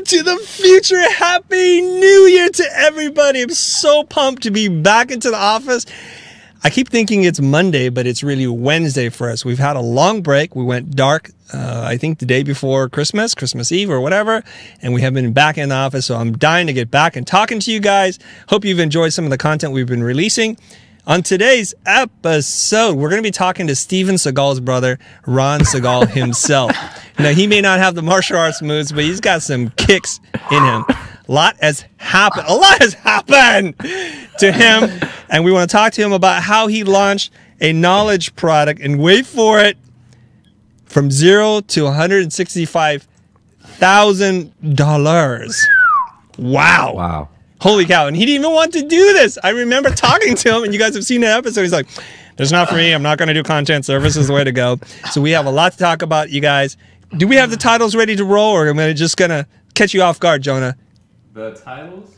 to the future. Happy New Year to everybody. I'm so pumped to be back into the office. I keep thinking it's Monday, but it's really Wednesday for us. We've had a long break. We went dark, I think the day before Christmas Eve or whatever, and we have been back in the office, so I'm dying to get back and talking to you guys. Hope you've enjoyed some of the content we've been releasing. On today's episode, we're going to be talking to Steven Seagal's brother, Ran Segall himself. Now, he may not have the martial arts moves, but he's got some kicks in him. A lot has happened to him, and we want to talk to him about how he launched a knowledge product, and wait for it, from $0 to $165,000. Wow. Holy cow. And he didn't even want to do this. I remember talking to him, and you guys have seen that episode. He's like, "It's not for me. I'm not going to do content. Service is the way to go." So we have a lot to talk about, you guys. Do we have the titles ready to roll, or am I just going to catch you off guard, Jonah? The titles?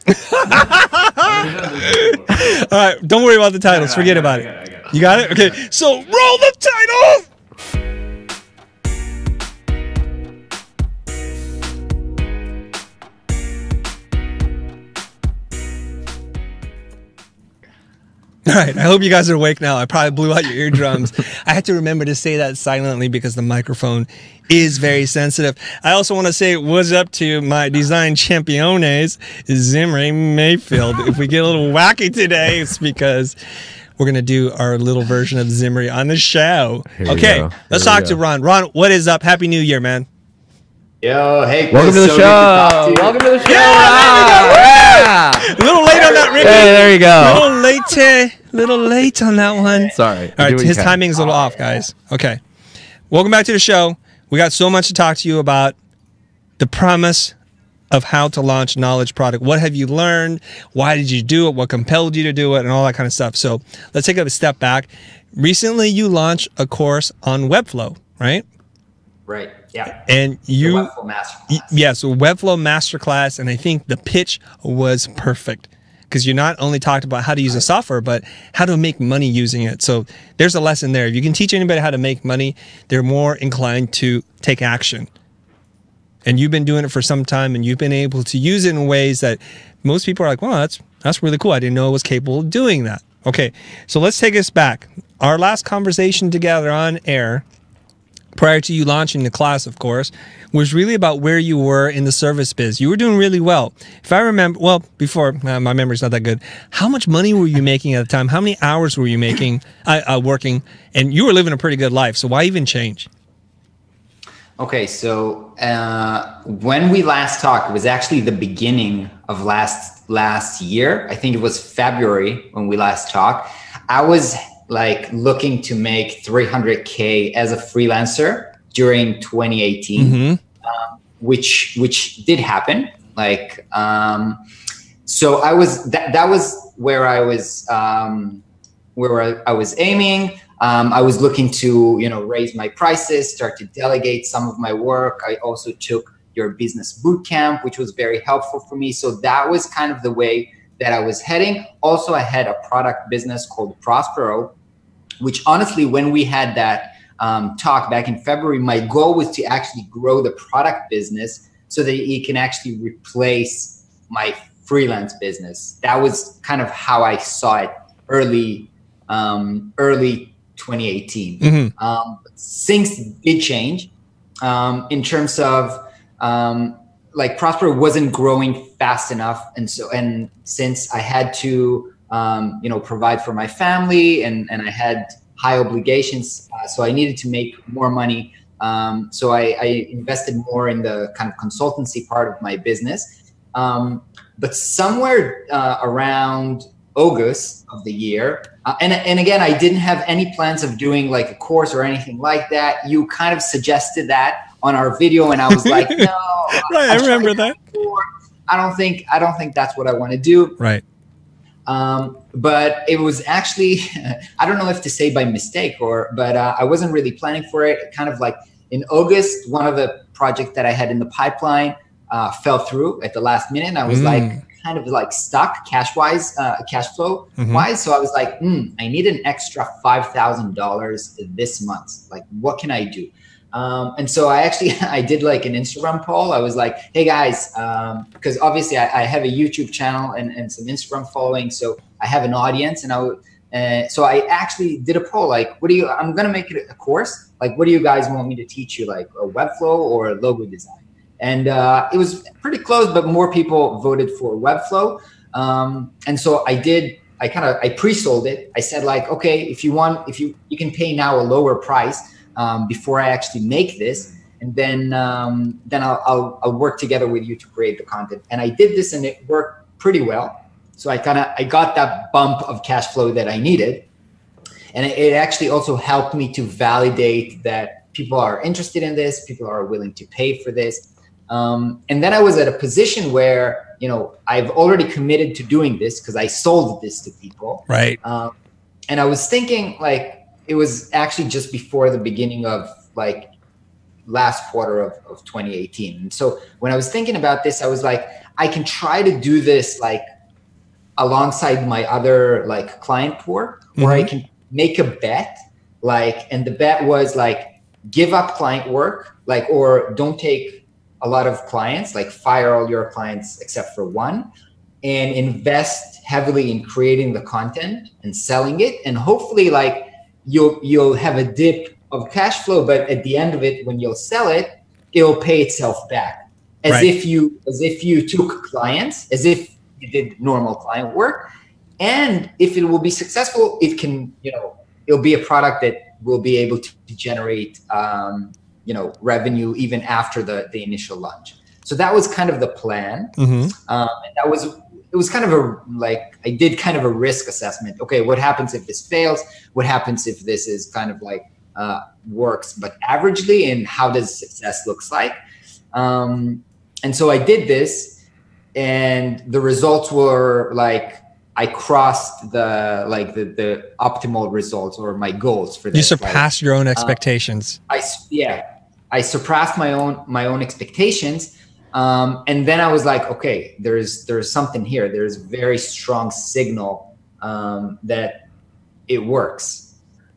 All right, don't worry about the titles. Forget about it. You got it? Okay, so roll the titles! All right, I hope you guys are awake now. I probably blew out your eardrums. I had to remember to say that silently because the microphone is very sensitive. I also want to say what's up to my design championes, Zimri Mayfield. If we get a little wacky today, it's because we're going to do our little version of Zimri on the show. Okay, let's talk to Ron. Ron, what is up? Happy New Year, man. Yo, hey, welcome to the show. Welcome to the show. Yeah. A little late on that, Ricky. Hey, there you go. Little late on that one. Sorry. All right, his timing's a little off, guys. Okay. Welcome back to the show. We got so much to talk to you about. The promise of how to launch a knowledge product. What have you learned? Why did you do it? What compelled you to do it? And all that kind of stuff. So let's take a step back. Recently, you launched a course on Webflow, right? Right. Yeah. And you, the Webflow Masterclass. Yeah, so Webflow Masterclass, and I think the pitch was perfect because you not only talked about how to use the software, but how to make money using it. So there's a lesson there. If you can teach anybody how to make money, they're more inclined to take action. And you've been doing it for some time, and you've been able to use it in ways that most people are like, "Well, that's really cool. I didn't know I was capable of doing that." Okay, so let's take us back. Our last conversation together on air, prior to you launching the class, of course, was really about where you were in the service biz. You were doing really well. If I remember, well, before, my memory's not that good. How much money were you making at the time? How many hours were you making, working? And you were living a pretty good life, so why even change? Okay, so when we last talked, it was actually the beginning of last year. I think it was February when we last talked. I was like looking to make 300K as a freelancer during 2018, which did happen. Like, so I was, that was where I was aiming. I was looking to, raise my prices, start to delegate some of my work. I also took your business bootcamp, which was very helpful for me. So that was kind of the way that I was heading. Also, I had a product business called Prospero, which honestly, when we had that talk back in February, my goal was to actually grow the product business so that it can actually replace my freelance business. That was kind of how I saw it early 2018. Things did change in terms of like Prospero wasn't growing fast enough, and since I had to provide for my family and I had high obligations, so I needed to make more money. So I invested more in the kind of consultancy part of my business. But somewhere around August of the year, and again, I didn't have any plans of doing like a course or anything like that. You kind of suggested that on our video, and I was like, no, right, I remember that. I don't think that's what I want to do. Right. But it was actually, I don't know if to say by mistake but I wasn't really planning for it. Kind of like in August, one of the projects that I had in the pipeline fell through at the last minute. And I was like, kind of like stuck cash flow wise. So I was like, I need an extra $5,000 this month. Like, what can I do? And so I did like an Instagram poll. I was like, hey guys, because obviously I have a YouTube channel and some Instagram following. So I have an audience, and so I actually did a poll, like, I'm going to make it a course. Like, what do you guys want me to teach you? Like a Webflow or logo design? And it was pretty close, but more people voted for Webflow. And so I pre-sold it. I said like, okay, if you can pay now a lower price before I actually make this, and then I'll work together with you to create the content. And I did this, and it worked pretty well. So I got that bump of cash flow that I needed, and it actually also helped me to validate that people are interested in this, people are willing to pay for this. And then I was at a position where, I've already committed to doing this because I sold this to people. Right. And I was thinking, like, it was actually just before the beginning of like last quarter of 2018. And so when I was thinking about this, I was like, I can try to do this like alongside my other like client work, or I can make a bet, like, and the bet was like, give up client work, like, or don't take a lot of clients, like fire all your clients except for one, and invest heavily in creating the content and selling it. And hopefully like you'll have a dip of cash flow, but at the end of it, when you'll sell it, it'll pay itself back as if you took clients, as if you did normal client work. And if it will be successful, it can, it'll be a product that will be able to generate, revenue even after the initial launch. So that was kind of the plan. And it was kind of I did kind of a risk assessment. Okay, what happens if this fails? What happens if this is kind of like works but averagely, and how does success looks like? And so I did this, and the results were like, I crossed the optimal results or my goals for this. You surpassed your own expectations. I surpassed my own expectations. And then I was like, okay, there's something here. There's a very strong signal that it works.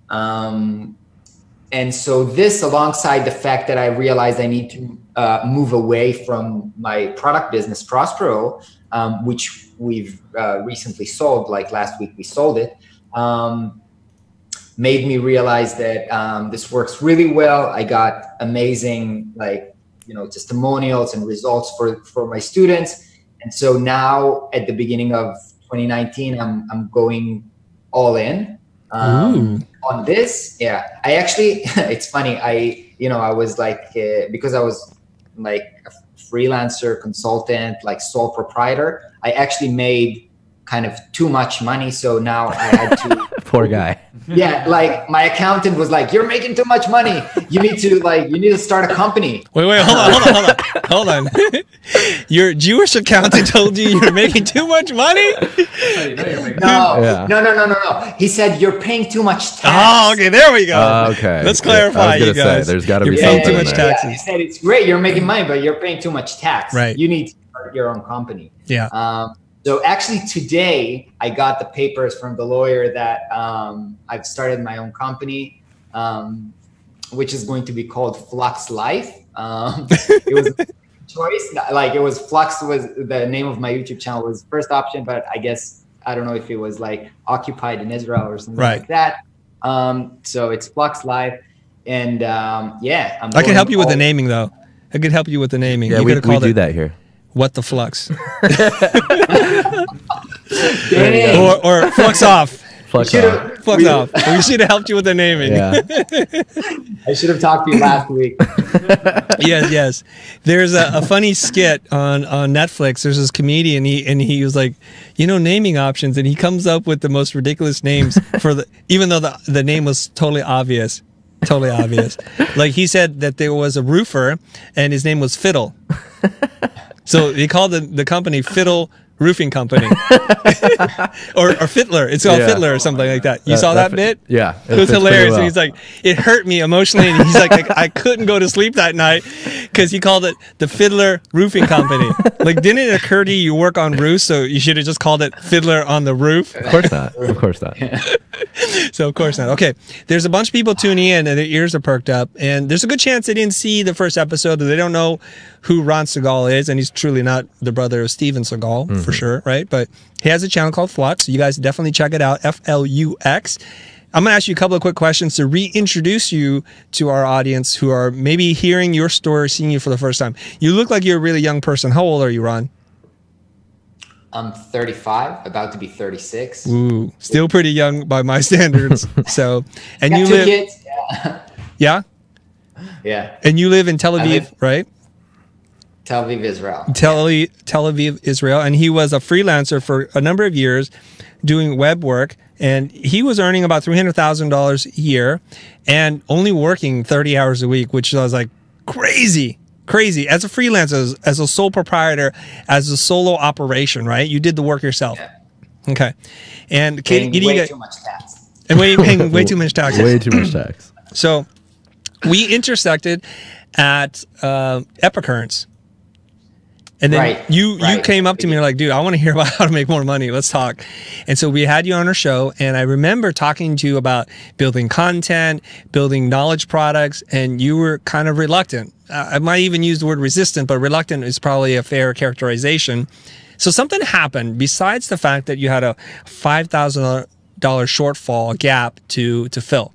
And so this, alongside the fact that I realized I need to move away from my product business, Prospero, which we've recently sold, like last week we sold it, made me realize that this works really well. I got amazing, testimonials and results for my students. And so now at the beginning of 2019, I'm going all in on this. Yeah, I actually, it's funny. I was like, because I was like a freelancer, consultant, like sole proprietor, I actually made kind of too much money. So now I had to poor guy. Yeah, like my accountant was like, "You're making too much money. You need to start a company." Wait, hold on. Your Jewish accountant told you you're making too much money? No. He said you're paying too much tax. Oh, okay, there we go. Okay, let's clarify, you guys. There's got to be you're paying something too much there. taxes. Yeah, he said it's great, you're making money, but you're paying too much tax. Right. You need to start your own company. Yeah. So actually today I got the papers from the lawyer that I've started my own company, which is going to be called Flux Life. It was a choice, like it was Flux was the name of my YouTube channel, was first option, but I guess, I don't know if it was like occupied in Israel or something like that. So it's Flux Life. And I can help you with the naming though. I could help you with the naming. Yeah, you we do that here. What the Flux? or Flux Off. Flux Off. Flux Off. We should have helped you with the naming. Yeah. I should have talked to you last week. Yes. There's a funny skit on Netflix. There's this comedian, and he was like, naming options, and he comes up with the most ridiculous names even though the name was totally obvious. Totally obvious. Like he said that there was a roofer, and his name was Fiddle. So he called the company Fiddle Roofing Company. or Fiddler. It's called Fiddler or something like that. You saw that bit? Yeah. It was hilarious. Well. And he's like, it hurt me emotionally. And he's like, I couldn't go to sleep that night because he called it the Fiddler Roofing Company. Like, didn't it occur to you work on roofs, so you should have just called it Fiddler on the Roof? Of course not. Of course not. So of course not. Okay, there's a bunch of people tuning in and their ears are perked up, and there's a good chance they didn't see the first episode, or they don't know who Ran Segall is, and he's truly not the brother of Steven Seagal, for sure, right? But he has a channel called Flux, so you guys definitely check it out, Flux. I'm going to ask you a couple of quick questions to reintroduce you to our audience who are maybe hearing your story, seeing you for the first time. You look like you're a really young person. How old are you, Ran? I'm 35, about to be 36. Ooh, still pretty young by my standards. So, and Got you two live, kids. Yeah. yeah, Yeah. and you live in Tel Aviv, right? Tel Aviv, Israel. Tel Aviv, Israel, and he was a freelancer for a number of years, doing web work, and he was earning about $300,000 a year, and only working 30 hours a week, which I was like crazy. As a freelancer, as a sole proprietor, as a solo operation, right? You did the work yourself. Yeah. Okay. And Paying Katie, way too much tax. and paying way too much tax. Way too much tax. So we intersected at Epicurrents. And then you came up to me and like, dude, I want to hear about how to make more money. Let's talk. And so we had you on our show, and I remember talking to you about building content, building knowledge products, and you were kind of reluctant. I might even use the word resistant, but reluctant is probably a fair characterization. So something happened besides the fact that you had a $5,000 shortfall gap to fill,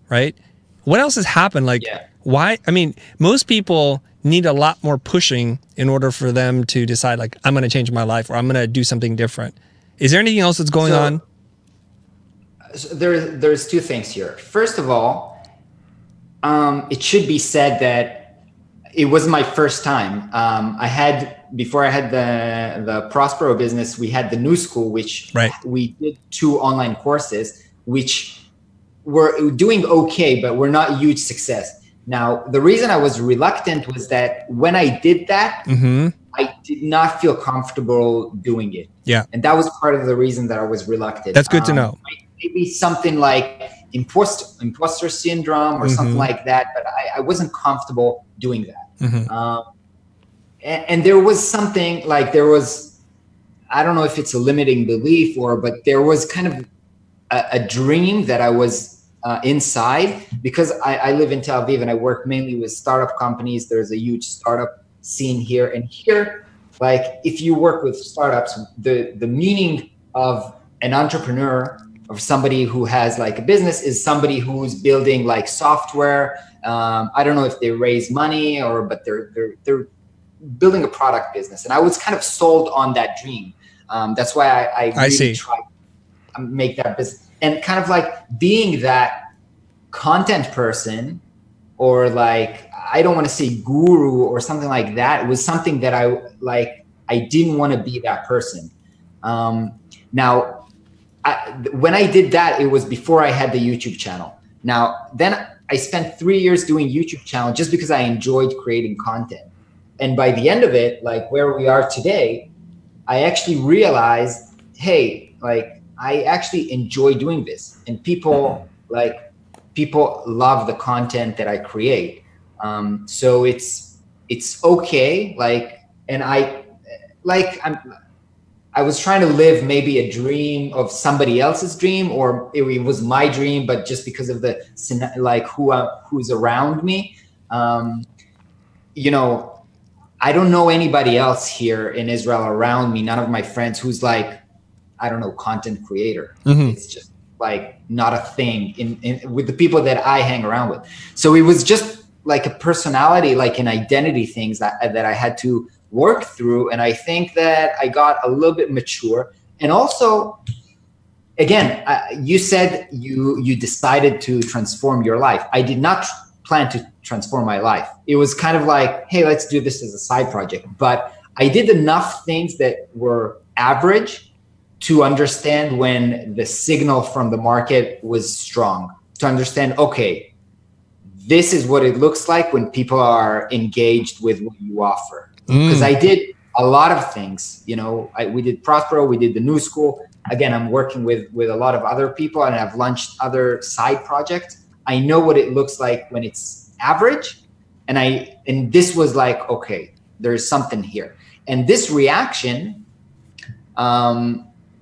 right? What else has happened? Like, why? I mean, most people need a lot more pushing in order for them to decide, like, I'm going to change my life, or I'm going to do something different. Is there anything else that's going on? So there's two things here. First of all, it should be said that it was my first time. Before I had the Prospero business, we had the New School, which we did 2 online courses, which were doing okay, but were not a huge success. Now, the reason I was reluctant was that when I did that, I did not feel comfortable doing it. Yeah. And that was part of the reason that I was reluctant. That's good to know. Maybe something like imposter syndrome or something like that, but I wasn't comfortable doing that. And there was something like, I don't know if it's a limiting belief but there was kind of a dream that I was inside, because I live in Tel Aviv and I work mainly with startup companies. There's a huge startup scene here, and here, like, if you work with startups, the meaning of an entrepreneur, of somebody who has like a business, is somebody who's building like software. I don't know if they raise money but they're building a product business, and I was kind of sold on that dream. That's why I really tried to make that business. And kind of like being that content person, or like, I don't want to say guru or something like that, was something that I didn't want to be that person. Now, when I did that, it was before I had the YouTube channel. Now, then I spent 3 years doing YouTube channel just because I enjoyed creating content. And by the end of it, like where we are today, I actually realized, hey, like, I actually enjoy doing this, and people love the content that I create. So it's okay. Like, and I was trying to live maybe a dream of somebody else's dream, or it was my dream, but just because of the, like, who's around me, you know, I don't know anybody else here in Israel around me. None of my friends who's like, I don't know, content creator. It's just like not a thing with the people that I hang around with. So it was just like a personality, like an identity things that I had to work through. And I think that I got a little bit mature. And also, again, you said you decided to transform your life. I did not plan to transform my life. It was kind of like, hey, let's do this as a side project. But I did enough things that were average to understand when the signal from the market was strong, to understand, okay, this is what it looks like when people are engaged with what you offer. Because I did a lot of things, you know, we did Prospero, we did the New School. Again, I'm working with a lot of other people, and I've launched other side projects. I know what it looks like when it's average. And this was like, okay, there's something here. And this reaction,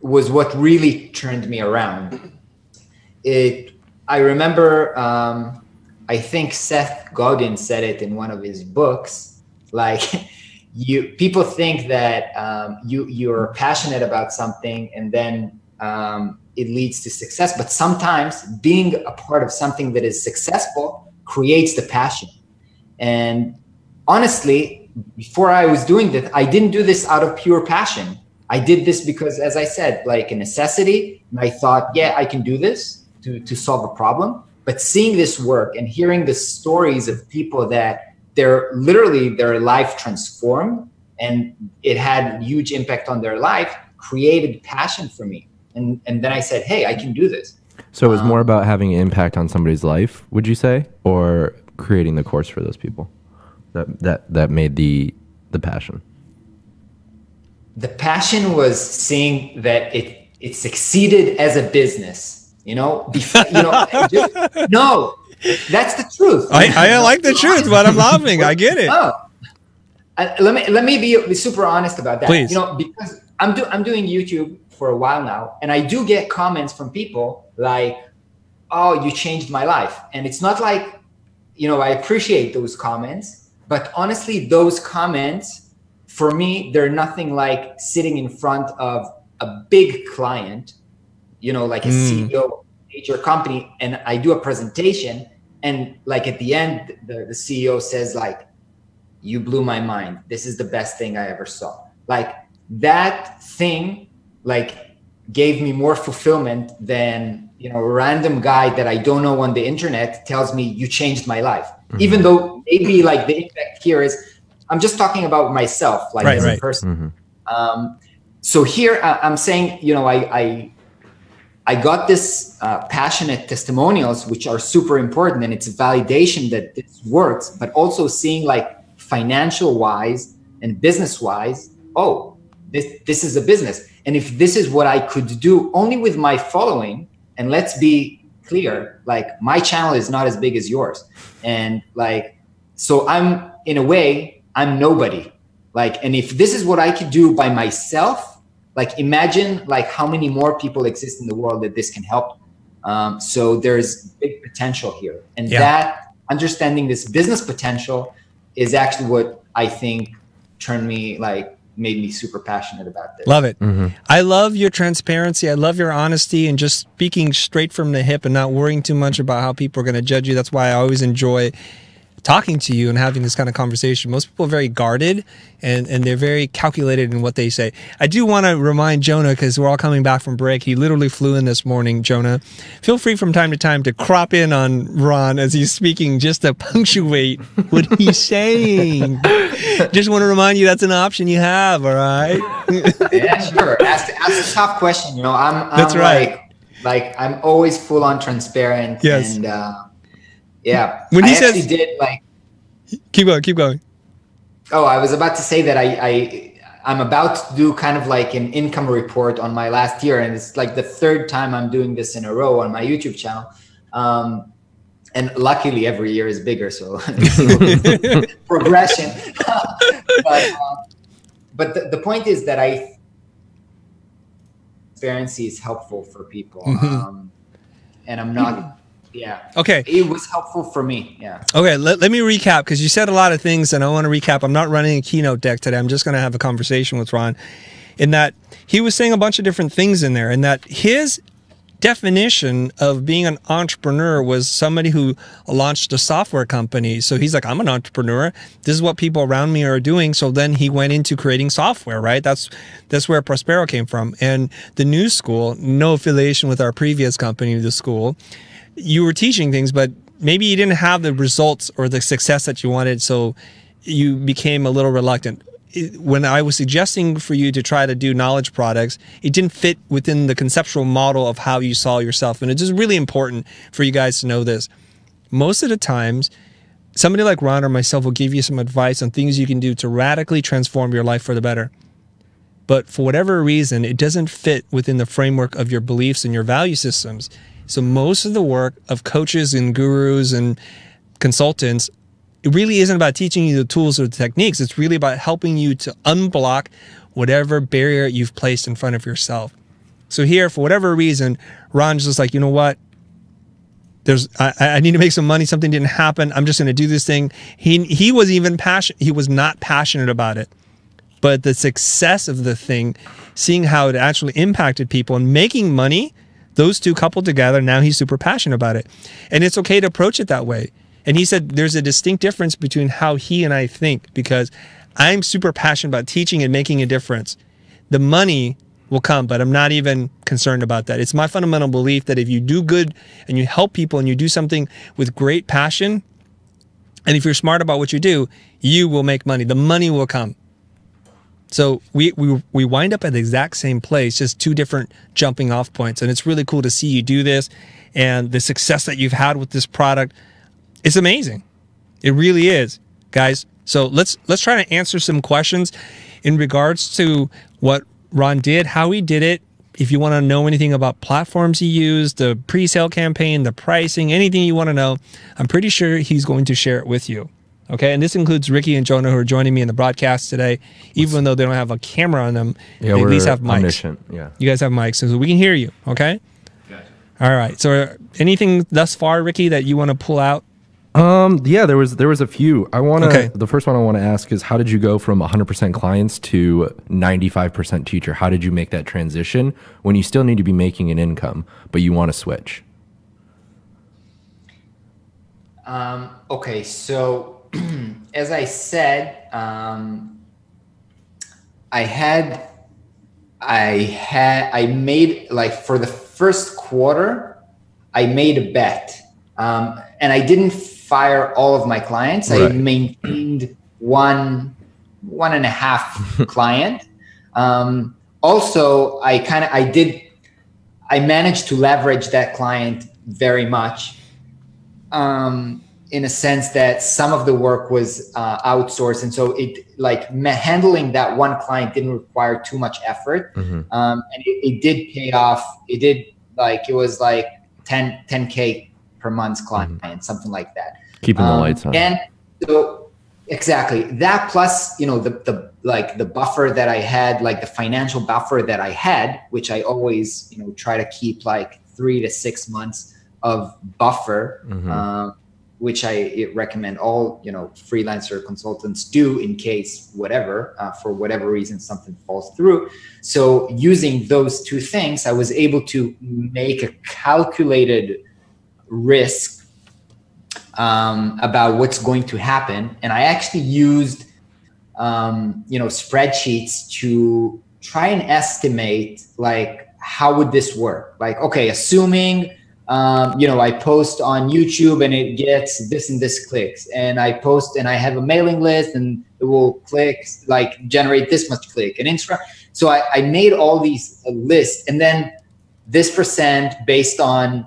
was what really turned me around. I remember, I think Seth Godin said it in one of his books, like people think that you're passionate about something and then it leads to success. But sometimes being a part of something that is successful creates the passion. And honestly, before I was doing this, I didn't do this out of pure passion. I did this because, as I said, like a necessity. And I thought, yeah, I can do this to solve a problem. But seeing this work and hearing the stories of people that their life transformed and it had huge impact on their life created passion for me. And then I said, hey, I can do this. So it was more about having an impact on somebody's life, would you say, or creating the course for those people that made the passion? The passion was seeing that it succeeded as a business. No, that's the truth. I like the truth, but I'm laughing. I get it. Oh. Let me be super honest about that. Please. Because I'm doing YouTube for a while now, and I do get comments from people like, "Oh, you changed my life," and it's not like, I appreciate those comments, but honestly, those comments for me, they're nothing like sitting in front of a big client, like a CEO of a major company, and I do a presentation, and like at the end, the CEO says like, "You blew my mind. This is the best thing I ever saw." Like that thing, like gave me more fulfillment than, a random guy that I don't know on the internet tells me you changed my life. Mm-hmm. Even though maybe like the impact here is, I'm just talking about myself, like as a person. Mm-hmm. So here I'm saying, I got this passionate testimonials, which are super important, and it's validation that this works, but also seeing like financial wise and business wise, this is a business. And if this is what I could do only with my following, and let's be clear, like my channel is not as big as yours. And like, so I'm in a way, I'm nobody. Like, and if this is what I could do by myself, like imagine like how many more people exist in the world that this can help. So there's big potential here. And that understanding this business potential is actually what I think made me super passionate about this. Love it. Mm-hmm. I love your transparency. I love your honesty and just speaking straight from the hip and not worrying too much about how people are going to judge you. That's why I always enjoy talking to you and having this kind of conversation. Most people are very guarded and they're very calculated in what they say. I do want to remind Jonah, because we're all coming back from break. He literally flew in this morning, Jonah. Feel free from time to time to crop in on Ran as he's speaking just to punctuate what he's saying. Just want to remind you that's an option you have, all right? Yeah, sure. Ask a tough question. That's right. Like I'm always full on transparent. Yes. And yeah. When he says, did like, keep going. Oh, I was about to say that I'm about to do kind of like an income report on my last year, and it's like the third time I'm doing this in a row on my YouTube channel. And luckily every year is bigger, so progression. But the point is that transparency is helpful for people. Mm-hmm. And I'm not. Yeah. Okay. It was helpful for me. Yeah. Okay. Let me recap, because you said a lot of things and I want to recap. I'm not running a keynote deck today. I'm just going to have a conversation with Ran, in that he was saying a bunch of different things in there, and that his definition of being an entrepreneur was somebody who launched a software company. So he's like, I'm an entrepreneur. This is what people around me are doing. So then he went into creating software, right? That's where Prospero came from. And the new school, no affiliation with our previous company, the school, you were teaching things, but maybe you didn't have the results or the success that you wanted, so you became a little reluctant. When I was suggesting for you to try to do knowledge products, it didn't fit within the conceptual model of how you saw yourself. And it's just really important for you guys to know this. Most of the times, somebody like Ran or myself will give you some advice on things you can do to radically transform your life for the better. But for whatever reason, it doesn't fit within the framework of your beliefs and your value systems. So most of the work of coaches and gurus and consultants, it really isn't about teaching you the tools or the techniques. It's really about helping you to unblock whatever barrier you've placed in front of yourself. So here, for whatever reason, Ran's just like, you know what? I need to make some money. Something didn't happen. I'm just going to do this thing. He was even passionate. He was not passionate about it, but the success of the thing, seeing how it actually impacted people and making money, those two coupled together, now he's super passionate about it. And it's okay to approach it that way. And he said there's a distinct difference between how he and I think, because I'm super passionate about teaching and making a difference. The money will come, but I'm not even concerned about that. It's my fundamental belief that if you do good and you help people and you do something with great passion, and if you're smart about what you do, you will make money. The money will come. So we wind up at the exact same place, just two different jumping off points. And it's really cool to see you do this, and the success that you've had with this product. It's amazing. It really is, guys. So let's try to answer some questions in regards to what Ran did, how he did it. If you want to know anything about platforms he used, the pre-sale campaign, the pricing, anything you want to know, I'm pretty sure he's going to share it with you. Okay, and this includes Ricky and Jonah, who are joining me in the broadcast today. Even though they don't have a camera on them, they at least have mics. Omniscient. Yeah, you guys have mics, so we can hear you. Okay. Gotcha. All right. So anything thus far, Ricky, that you want to pull out? Yeah, there was a few. The first one I want to ask is, how did you go from 100% clients to 95% teacher? How did you make that transition when you still need to be making an income, but you want to switch? Okay, so as I said, I made, like, for the first quarter, I made a bet, and I didn't fire all of my clients. Right. I maintained one and a half client. Also, I managed to leverage that client very much, in a sense that some of the work was outsourced, and so handling that one client didn't require too much effort. Mm-hmm. And it did pay off. It was like 10K per month's client, mm-hmm. something like that. Keeping the lights on. And so exactly that, plus, the buffer that I had, like the financial buffer that I had, which I always, try to keep like 3 to 6 months of buffer, mm-hmm. Which I recommend all, freelancer consultants do in case whatever, for whatever reason, something falls through. So using those two things, I was able to make a calculated risk about what's going to happen. And I actually used, spreadsheets to try and estimate, like, how would this work? Like, okay, assuming, I post on YouTube and it gets this and this clicks, and I post and I have a mailing list and it will generate this much click and Instagram. So I made all these lists, and then this percent based on,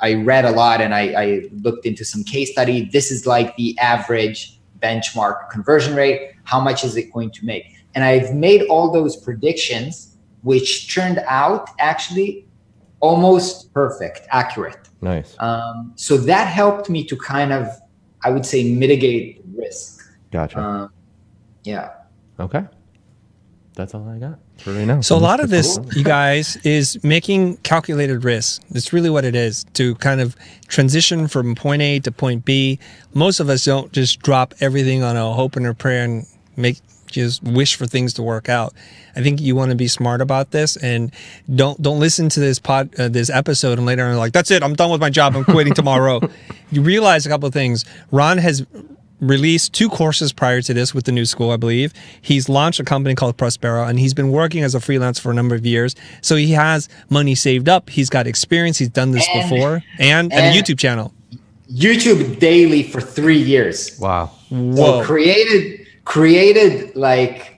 I read a lot and I looked into some case study. This is like the average benchmark conversion rate. How much is it going to make? And I've made all those predictions, which turned out actually almost perfect, accurate. Nice. So that helped me to kind of, I would say, mitigate risk. Gotcha. Yeah. Okay. That's all I got for right now. So a lot of this, you guys, is making calculated risks. That's really what it is, to kind of transition from point A to point B. Most of us don't just drop everything on a hope and a prayer and just wish for things to work out. I think you want to be smart about this, and don't listen to this this episode and later on like, that's it, I'm done with my job, I'm quitting tomorrow. You realize a couple of things. Ran has released 2 courses prior to this with the new school, I believe. He's launched a company called Prospero, and he's been working as a freelance for a number of years. So he has money saved up. He's got experience. He's done this before, and a YouTube channel. YouTube daily for 3 years. Wow. So created like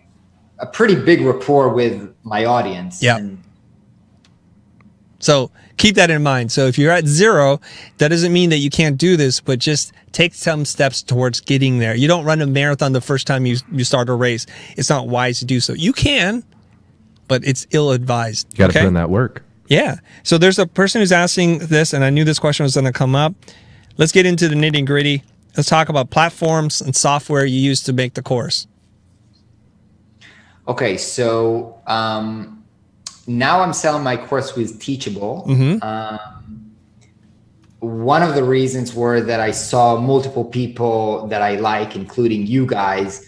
a pretty big rapport with my audience. Yeah. So keep that in mind. So if you're at 0, that doesn't mean that you can't do this, but just take some steps towards getting there. You don't run a marathon the first time you start a race. It's not wise to do so. You can, but it's ill-advised. You got to put in that work. Yeah. So there's a person who's asking this, and I knew this question was going to come up. Let's get into the nitty-gritty. Let's talk about platforms and software you use to make the course. Okay, so now I'm selling my course with Teachable. Mm-hmm. one of the reasons were that I saw multiple people that I like, including you guys,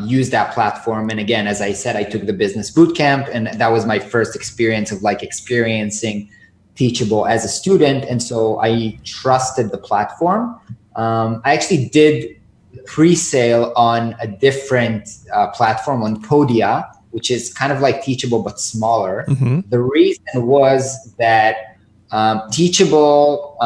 use that platform. And again, as I said, I took the business bootcamp, and that was my first experience of like experiencing Teachable as a student. And so I trusted the platform. I actually did pre-sale on a different platform, on Podia, which is kind of like Teachable, but smaller. The reason was that Teachable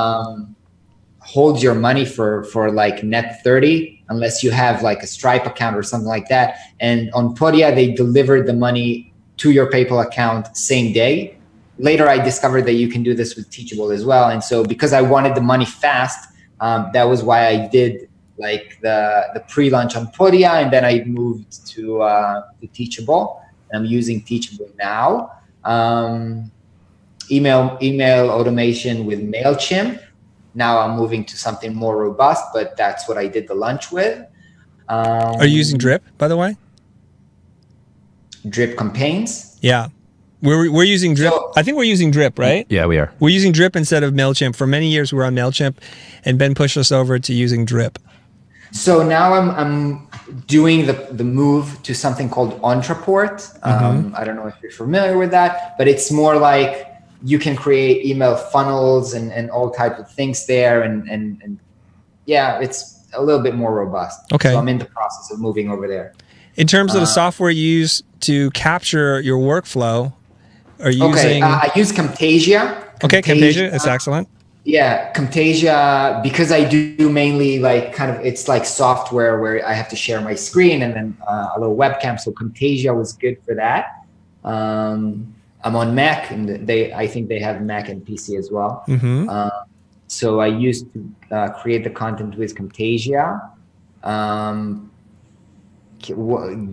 holds your money for like net 30, unless you have like a Stripe account or something like that. And on Podia, they delivered the money to your PayPal account same day. Later, I discovered that you can do this with Teachable as well. And so because I wanted the money fast, that was why I did like the pre-launch on Podia, and then I moved to Teachable. I'm using Teachable now. Email automation with MailChimp. Now I'm moving to something more robust, but that's what I did the launch with. Are you using Drip, by the way? Drip campaigns? Yeah. We're using Drip. So, I think we're using Drip, right? Yeah, we are. We're using Drip instead of MailChimp. For many years, we were on MailChimp, and Ben pushed us over to using Drip. So now I'm doing the move to something called Ontraport. I don't know if you're familiar with that, but it's more like you can create email funnels and all types of things there. And yeah, it's a little bit more robust. Okay. So I'm in the process of moving over there. In terms of the software you use to capture your workflow, are you using... I use Camtasia. Okay, Camtasia is excellent. Yeah, Camtasia, because I do mainly like kind of, it's like software where I have to share my screen and then a little webcam. So Camtasia was good for that. I'm on Mac, and I think they have Mac and PC as well. So I used to create the content with Camtasia.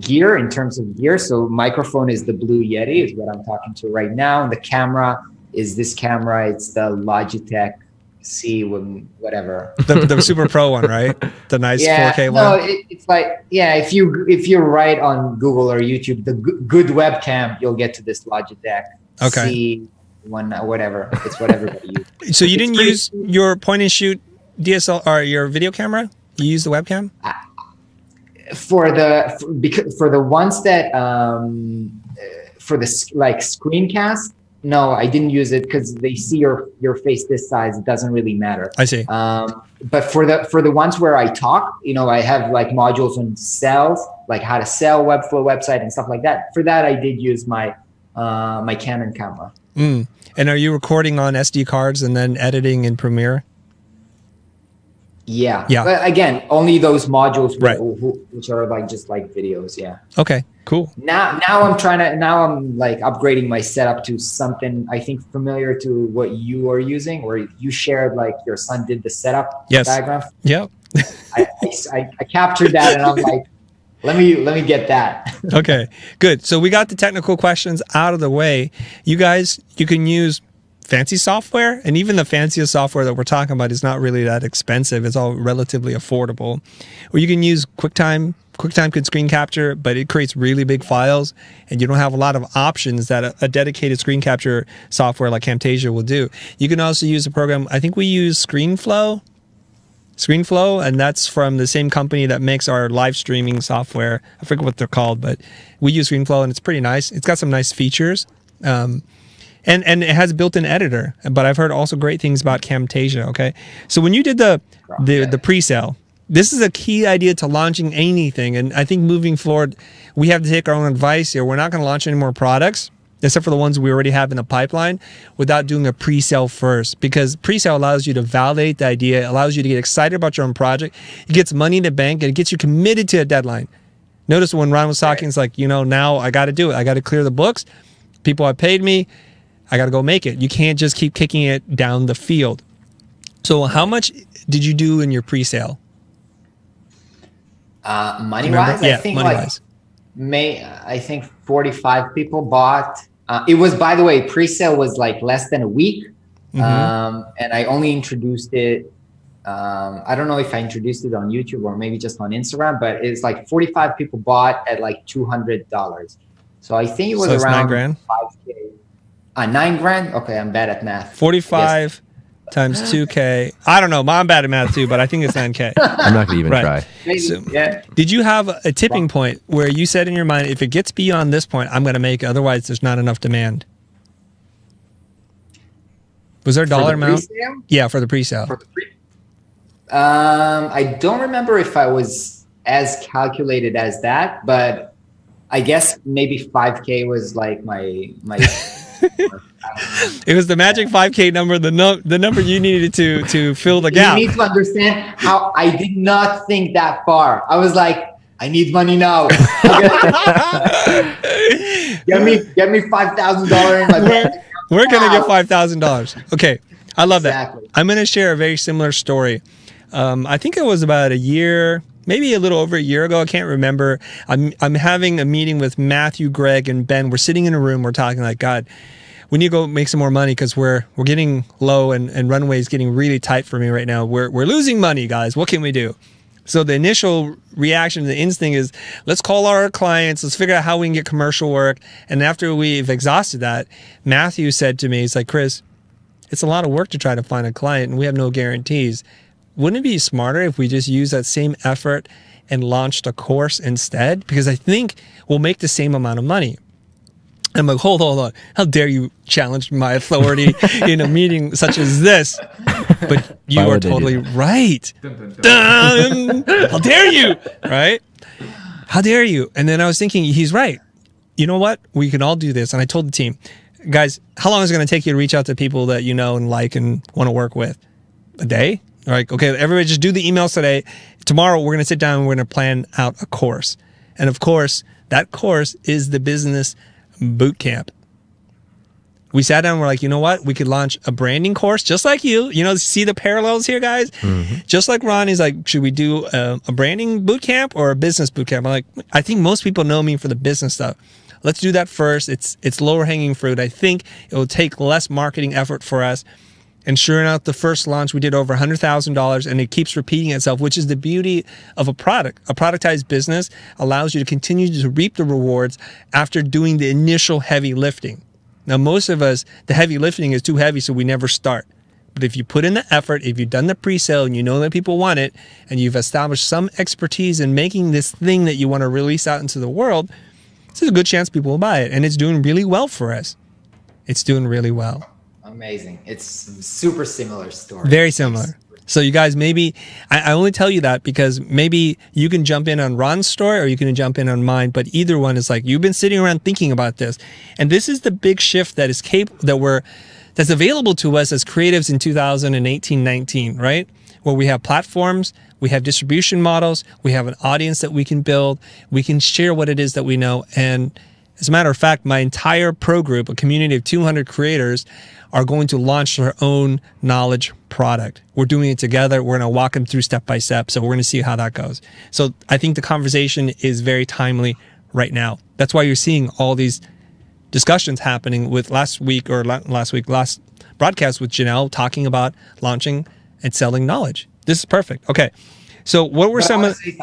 Gear, in terms of gear, so microphone is the Blue Yeti, is what I'm talking to right now. And the camera is this camera. It's the Logitech C whatever. The Super Pro one, right? The nice 4K one. No, it's like, yeah, if you write on Google or YouTube the good webcam, you'll get to this Logitech C one, whatever. It's what everybody uses. So you didn't use your point and shoot DSL or your video camera? You use the webcam? For the ones that for the like screencast, no, I didn't use it because they see your face this size. It doesn't really matter. I see. But for the ones where I talk, I have like modules on sales, like how to sell, Webflow website and stuff like that. For that, I did use my my Canon camera. And are you recording on SD cards and then editing in Premiere? Yeah. But again, only those modules which are like just like videos. Yeah. Okay, cool. Now I'm like upgrading my setup to something I think familiar to what you are using, or you shared like your son did the setup diagram. Yep. I captured that, and I'm like, let me get that. Okay, good. So we got the technical questions out of the way. You guys, you can use fancy software, and even the fanciest software that we're talking about is not really that expensive. It's all relatively affordable. Or you can use QuickTime. QuickTime could screen capture, but it creates really big files, and you don't have a lot of options that a dedicated screen capture software like Camtasia will do. You can also use a program, I think we use ScreenFlow, and that's from the same company that makes our live streaming software. I forget what they're called, but we use ScreenFlow, and it's pretty nice. It's got some nice features. And it has a built-in editor, but I've heard also great things about Camtasia. Okay, so when you did the pre-sale, this is a key idea to launching anything, and I think moving forward, we have to take our own advice here. We're not going to launch any more products, except for the ones we already have in the pipeline, without doing a pre-sale first, because pre-sale allows you to validate the idea, allows you to get excited about your own project. It gets money in the bank, and it gets you committed to a deadline. Notice when Ron was talking, it's like, now I got to do it. I got to clear the books. People have paid me. I got to go make it. You can't just keep kicking it down the field. So how much did you do in your pre-sale? Money-wise? Yeah, I think money-wise. I think 45 people bought. It was, by the way, pre-sale was like less than a week. And I only introduced it. I don't know if I introduced it on YouTube or maybe just on Instagram, but it's like 45 people bought at like $200. So I think it was around $9,000. $5K. $9,000? Okay, I'm bad at math. 45 times 2K. I don't know. I'm bad at math too, but I think it's 9K. I'm not going to even try. So, did you have a tipping point where you said in your mind, if it gets beyond this point, I'm going to make it, otherwise there's not enough demand? Was there a dollar amount? Pre-sale? Yeah, for the pre-sale. I don't remember if I was as calculated as that, but I guess maybe 5K was like my It was the magic 5K number, the number you needed to fill the gap. You need to understand how I did not think that far. I was like, I need money now. Get me $5,000 in my bank. We're going to get $5,000. Okay. I love that. I'm going to share a very similar story. I think it was about a year, maybe a little over a year ago. I can't remember. I'm having a meeting with Matthew, Greg, and Ben. We're sitting in a room. We're talking like, God, we need to go make some more money because we're getting low and runway is getting really tight for me right now. We're losing money, guys. What can we do? So the initial reaction, the instinct is, let's call our clients. Let's figure out how we can get commercial work. And after we've exhausted that, Matthew said to me, he's like, Chris, it's a lot of work to try to find a client and we have no guarantees. Wouldn't it be smarter if we just use that same effort and launched a course instead? Because I think we'll make the same amount of money. I'm like, hold on. How dare you challenge my authority in a meeting such as this? But you are totally right. Dun. How dare you? Right? How dare you? And then I was thinking, he's right. You know what? We can all do this. And I told the team, guys, how long is it going to take you to reach out to people that you know and like and want to work with? A day? All right, okay, everybody just do the emails today. Tomorrow we're going to sit down and we're going to plan out a course. And of course, that course is the business boot camp. We sat down and we're like, you know what? We could launch a branding course just like you. You know, see the parallels here, guys? Mm-hmm. Just like Ron is like, should we do a branding boot camp or a business boot camp? I'm like, I think most people know me for the business stuff. Let's do that first. It's lower hanging fruit. I think it will take less marketing effort for us. And sure enough, the first launch, we did over $100,000 and it keeps repeating itself, which is the beauty of a product. A productized business allows you to continue to reap the rewards after doing the initial heavy lifting. Now, most of us, the heavy lifting is too heavy, so we never start. But if you put in the effort, if you've done the pre-sale and you know that people want it, and you've established some expertise in making this thing that you want to release out into the world, there's a good chance people will buy it. And it's doing really well for us. It's doing really well. Amazing. It's super similar story. Very similar. So you guys, maybe, I only tell you that because maybe you can jump in on Ron's story or you can jump in on mine, but either one is like, you've been sitting around thinking about this. And this is the big shift that is that's available to us as creatives in 2018-19, right? Where we have platforms, we have distribution models, we have an audience that we can build, we can share what it is that we know. And as a matter of fact, my entire pro group, a community of 200 creators, are going to launch their own knowledge product. We're doing it together. We're going to walk them through step by step. So we're going to see how that goes. So I think the conversation is very timely right now. That's why you're seeing all these discussions happening with last broadcast with Janelle talking about launching and selling knowledge. This is perfect. Okay. So what were some of... Please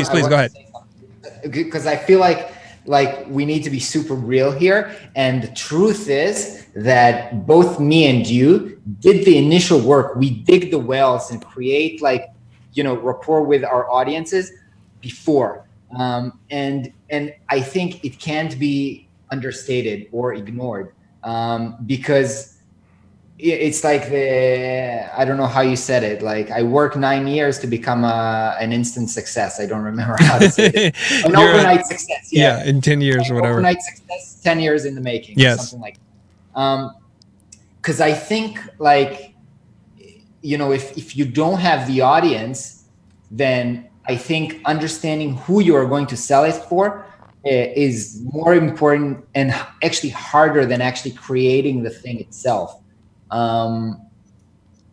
go ahead. Because I feel like we need to be super real here. And the truth is that both me and you did the initial work. We dig the wells and create rapport with our audiences before. And I think it can't be understated or ignored because it's like I don't know how you said it. Like I worked 9 years to become an instant success. I don't remember how to say it. An overnight success. Yeah, in 10 years or whatever. Overnight success, 10 years in the making. Yes. Something like that. Because I think if you don't have the audience, then I think understanding who you are going to sell it for is more important and actually harder than actually creating the thing itself. And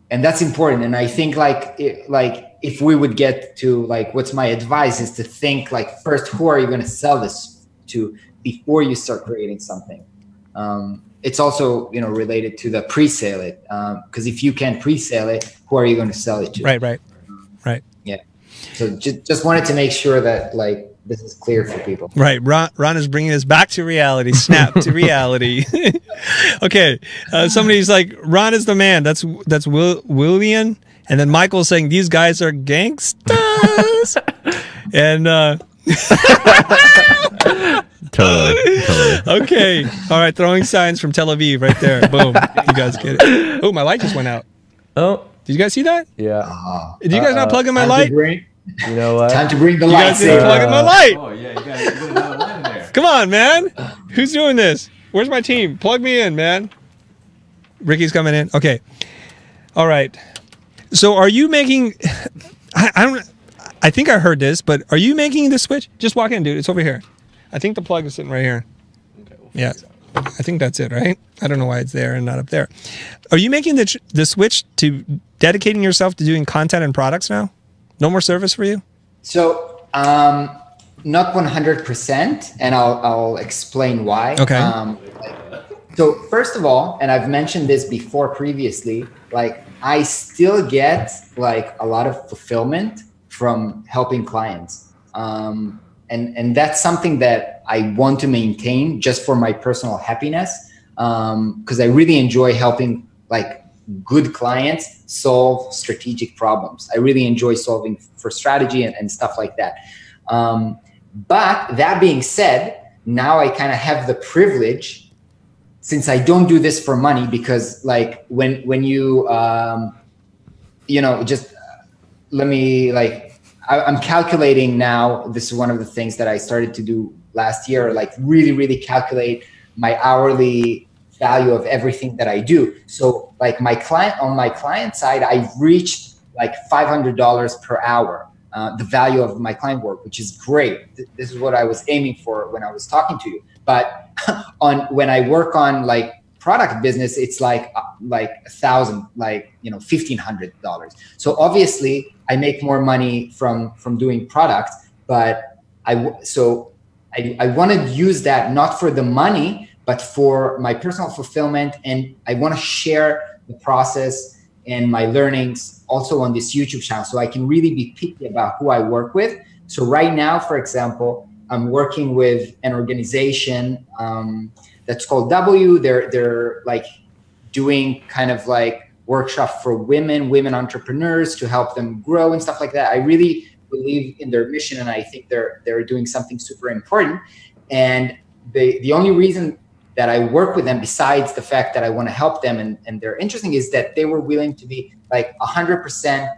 that's important. And I think if we would get to what's my advice is to think first, who are you going to sell this to before you start creating something? It's also, related to the pre-sale it. Because if you can't pre-sale it, who are you going to sell it to? Right. Yeah. So just wanted to make sure that this is clear for people. Right. Ron is bringing us back to reality. Snap to reality. Okay. Somebody's like, Ron is the man. That's William. And then Michael's saying, these guys are gangsters. And totally. Okay. All right. Throwing signs from Tel Aviv right there. Boom. You guys get it. Oh, my light just went out. Oh. Did you guys see that? Yeah. Did you guys not plug in my light? You know what? Time to bring the You light. guys didn't plug in my light. Oh, yeah, you got another line in there. Come on, man. Who's doing this? Where's my team? Plug me in, man. Ricky's coming in. Okay. All right. So are you making... I think I heard this, but are you making the switch? Just walk in, dude. It's over here. I think the plug is sitting right here. Okay, yeah. I think that's it, right? I don't know why it's there and not up there. Are you making the switch to dedicating yourself to doing content and products now? No more service for you? So, not 100%, and I'll explain why. Okay. So first of all, and I've mentioned this before previously, like I still get like a lot of fulfillment from helping clients. And that's something that I want to maintain just for my personal happiness. Because I really enjoy helping like good clients solve strategic problems. I really enjoy solving for strategy and stuff like that. But that being said, now I kind of have the privilege, since I don't do this for money, because like when you, just let me like, I'm calculating now. This is one of the things that I started to do last year, like really calculate my hourly value of everything that I do. So like on my client side, I've reached like $500 per hour, the value of my client work, which is great. This is what I was aiming for when I was talking to you. But when I work on like product business, it's like $1,000, like, $1,500. So obviously I make more money from doing products, but I want to use that not for the money, but for my personal fulfillment. And I want to share the process and my learnings also on this YouTube channel, so I can really be picky about who I work with. So right now, for example, I'm working with an organization that's called W. They're like doing kind of like workshop for women entrepreneurs to help them grow and stuff like that. I really believe in their mission, and I think they're doing something super important. And the only reason that I work with them, besides the fact that I want to help them and they're interesting, is that they were willing to be like 100%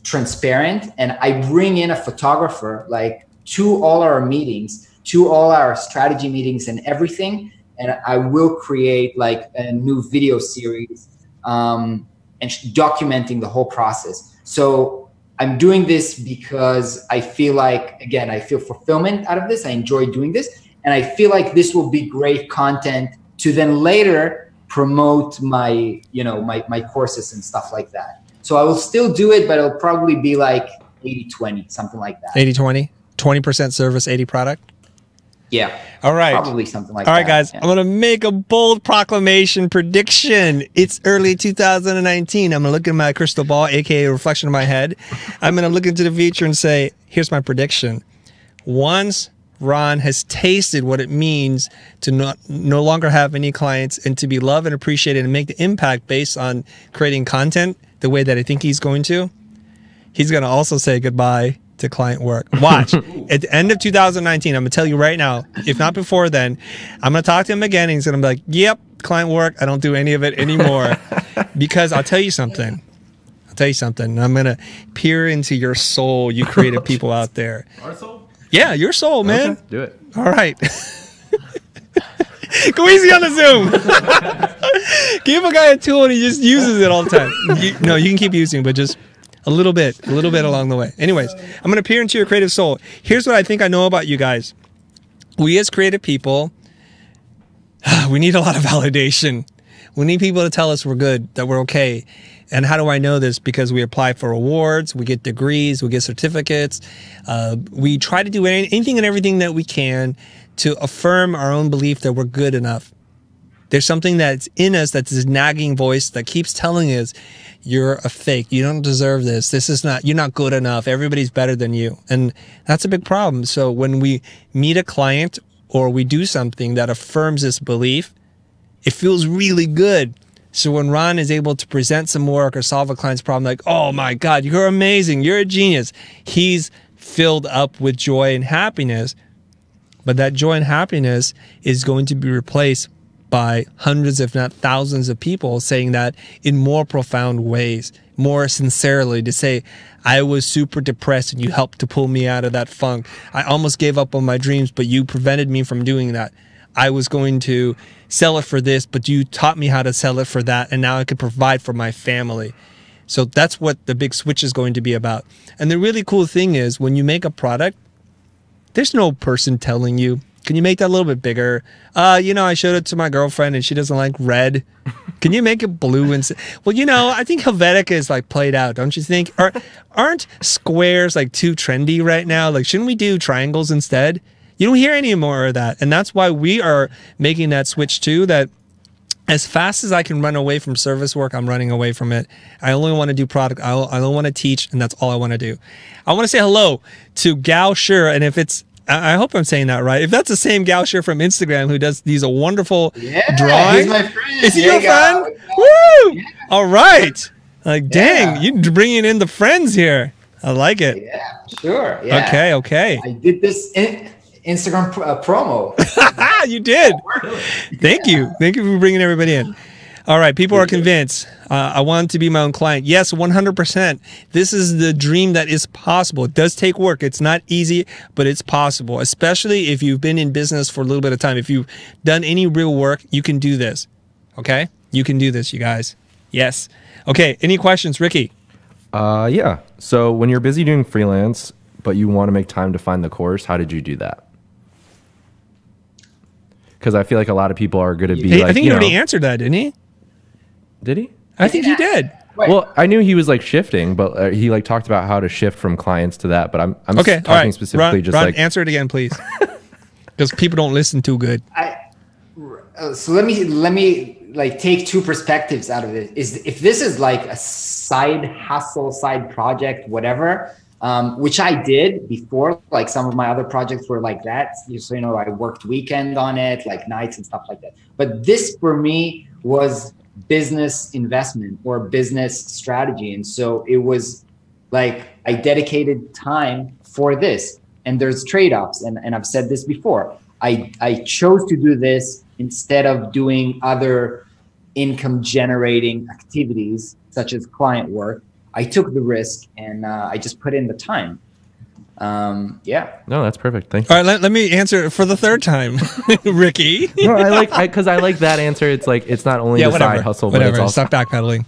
transparent. And I bring in a photographer like to all our meetings, to all our strategy meetings and everything. And I will create like a new video series and documenting the whole process. So I'm doing this because I feel like, again, I feel fulfillment out of this. I enjoy doing this. And I feel like this will be great content to then later promote my, my courses and stuff like that. So I will still do it, but it'll probably be like 80-20, something like that. 80-20, 20% service, 80 product. Yeah. All right. Probably something like that. All right, guys. Yeah. I'm going to make a bold proclamation prediction. It's early 2019. I'm going to look at my crystal ball, aka a reflection of my head. I'm going to look into the future and say, here's my prediction. Once Ron has tasted what it means to no longer have any clients and to be loved and appreciated and make the impact based on creating content the way that I think he's going to also say goodbye to client work. Watch. At the end of 2019, I'm going to tell you right now, if not before then, I'm going to talk to him again and he's going to be like, yep, client work, I don't do any of it anymore. Because I'll tell you something. I'm going to peer into your soul, you creative people out there. Our soul? Yeah, your soul, man. Okay, do it. All right. Go easy on the Zoom. Give a guy a tool and he just uses it all the time. You can keep using it, but just a little bit along the way. Anyways, I'm going to peer into your creative soul. Here's what I think I know about you guys. We as creative people, we need a lot of validation. We need people to tell us we're good, that we're okay. And how do I know this? Because we apply for awards, we get degrees, we get certificates. We try to do anything and everything that we can to affirm our own belief that we're good enough. There's something that's in us, that's this nagging voice that keeps telling us, you're a fake. You don't deserve this. You're not good enough. Everybody's better than you. And that's a big problem. So when we meet a client or we do something that affirms this belief, it feels really good. So when Ran is able to present some work or solve a client's problem, like, oh my God, you're amazing. You're a genius. He's filled up with joy and happiness. But that joy and happiness is going to be replaced by hundreds, if not thousands of people saying that in more profound ways, more sincerely, to say, I was super depressed and you helped to pull me out of that funk. I almost gave up on my dreams, but you prevented me from doing that. I was going to sell it for this, but you taught me how to sell it for that, and now I can provide for my family. So that's what the big switch is going to be about. And the really cool thing is when you make a product, there's no person telling you, can you make that a little bit bigger? I showed it to my girlfriend and she doesn't like red. Can you make it blue? Well, I think Helvetica is like played out, don't you think? Aren't squares like too trendy right now? Like, shouldn't we do triangles instead? You don't hear any more of that. And that's why we are making that switch too, that as fast as I can run away from service work, I'm running away from it. I only want to do product. I only want to teach, and that's all I want to do. I want to say hello to Gao Shi, and if it's, I hope I'm saying that right. If that's the same Gao Shi from Instagram who does these wonderful drawings. He's my friend. Is he your friend? Woo! Yeah. All right. Like, dang, you're bringing in the friends here. I like it. Yeah, sure. Yeah. Okay. I did this Instagram promo. You did. Thank you for bringing everybody in. All right, people are convinced. I want to be my own client. Yes, 100%. This is the dream that is possible. It does take work. It's not easy, but it's possible, especially if you've been in business for a little bit of time. If you've done any real work, you can do this. Okay? You can do this, you guys. Yes. Okay, any questions, Ricky? Yeah. So when you're busy doing freelance, but you want to make time to find the course, how did you do that? Because I feel like a lot of people are going to be I think he already answered that, didn't he? Did he? I think he did. Well, I knew he was like shifting, but he like talked about how to shift from clients to that. But I'm okay, talking specifically Ron, answer it again, please, because people don't listen too good. So let me like take two perspectives out of it. Is if this is like a side hustle, side project, whatever, which I did before, like some of my other projects were like that. So, I worked weekend on it, like nights and stuff like that. But this for me was business investment or business strategy. And so it was like I dedicated time for this, and there's trade-offs. And I've said this before. I chose to do this instead of doing other income generating activities such as client work. I took the risk and I just put in the time. Yeah. No, that's perfect. Thank you. All right, let me answer it for the third time, Ricky. No, I like that answer. It's like it's not only the side hustle, but it's also stop backpedaling.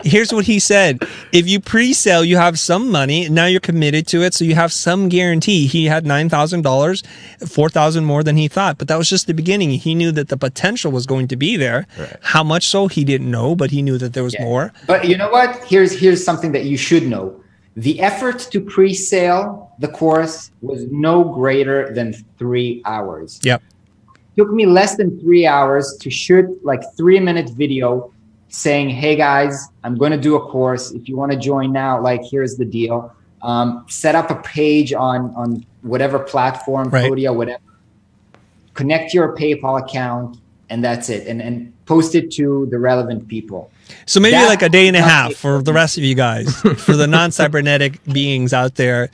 Here's what he said. If you pre-sell, you have some money. Now you're committed to it, so you have some guarantee. He had $9,000, $4,000 more than he thought, but that was just the beginning. He knew that the potential was going to be there. Right. How much so, he didn't know, but he knew that there was more. But you know what? Here's something that you should know. The effort to pre-sale the course was no greater than 3 hours. Yep. It took me less than 3 hours to shoot like 3-minute video saying, hey guys, I'm going to do a course. If you want to join now, like here's the deal. Set up a page on whatever platform, Podia, whatever. Connect your PayPal account, and that's it. And post it to the relevant people. So maybe like a day and a half for the rest of you guys, for the non-cybernetic beings out there,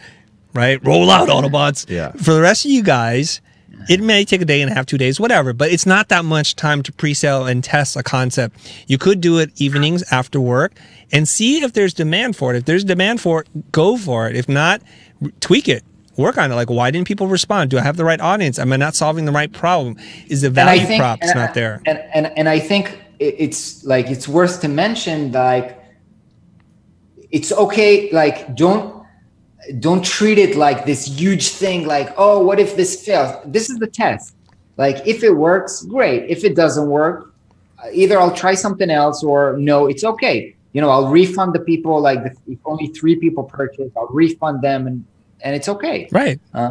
right? Roll out, Autobots. Yeah. For the rest of you guys, it may take a day and a half, 2 days, whatever, but it's not that much time to pre-sale and test a concept. You could do it evenings after work and see if there's demand for it. If there's demand for it, go for it. If not, tweak it. Work on it. Like, why didn't people respond? Do I have the right audience? Am I not solving the right problem? Is the value props not there? And I think it's like, it's worth to mention, like, it's okay. Like, don't treat it like this huge thing. Like, oh, what if this fails? This is the test. Like, if it works, great. If it doesn't work, either I'll try something else or no, it's okay. I'll refund the people. Like, if only 3 people purchase, I'll refund them and it's okay. Right. I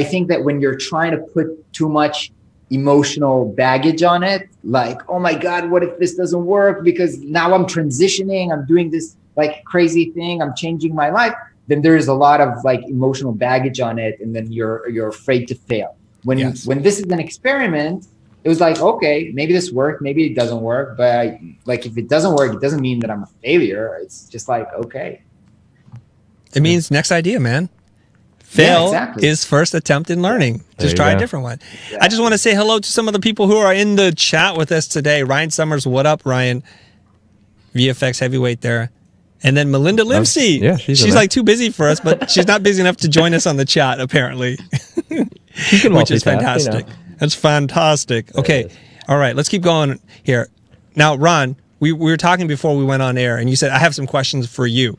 think that when you're trying to put too much emotional baggage on it. Like, oh my God, what if this doesn't work? Because now I'm transitioning, I'm doing this like crazy thing, I'm changing my life. Then there's a lot of like emotional baggage on it. And then you're afraid to fail. When this is an experiment, it was like, okay, maybe this worked, maybe it doesn't work. But like, if it doesn't work, it doesn't mean that I'm a failure. It's just like, okay. It means next idea, man. Fail is first attempt in learning. Just try a different one. Yeah. I just want to say hello to some of the people who are in the chat with us today. Ryan Summers, what up, Ryan? VFX heavyweight there. And then Melinda Livesey. Yeah, she's like too busy for us, but she's not busy enough to join us on the chat, apparently. She can Which is fantastic. You know. That's fantastic. Okay. All right, let's keep going here. Now, Ron, we were talking before we went on air, and you said, I have some questions for you.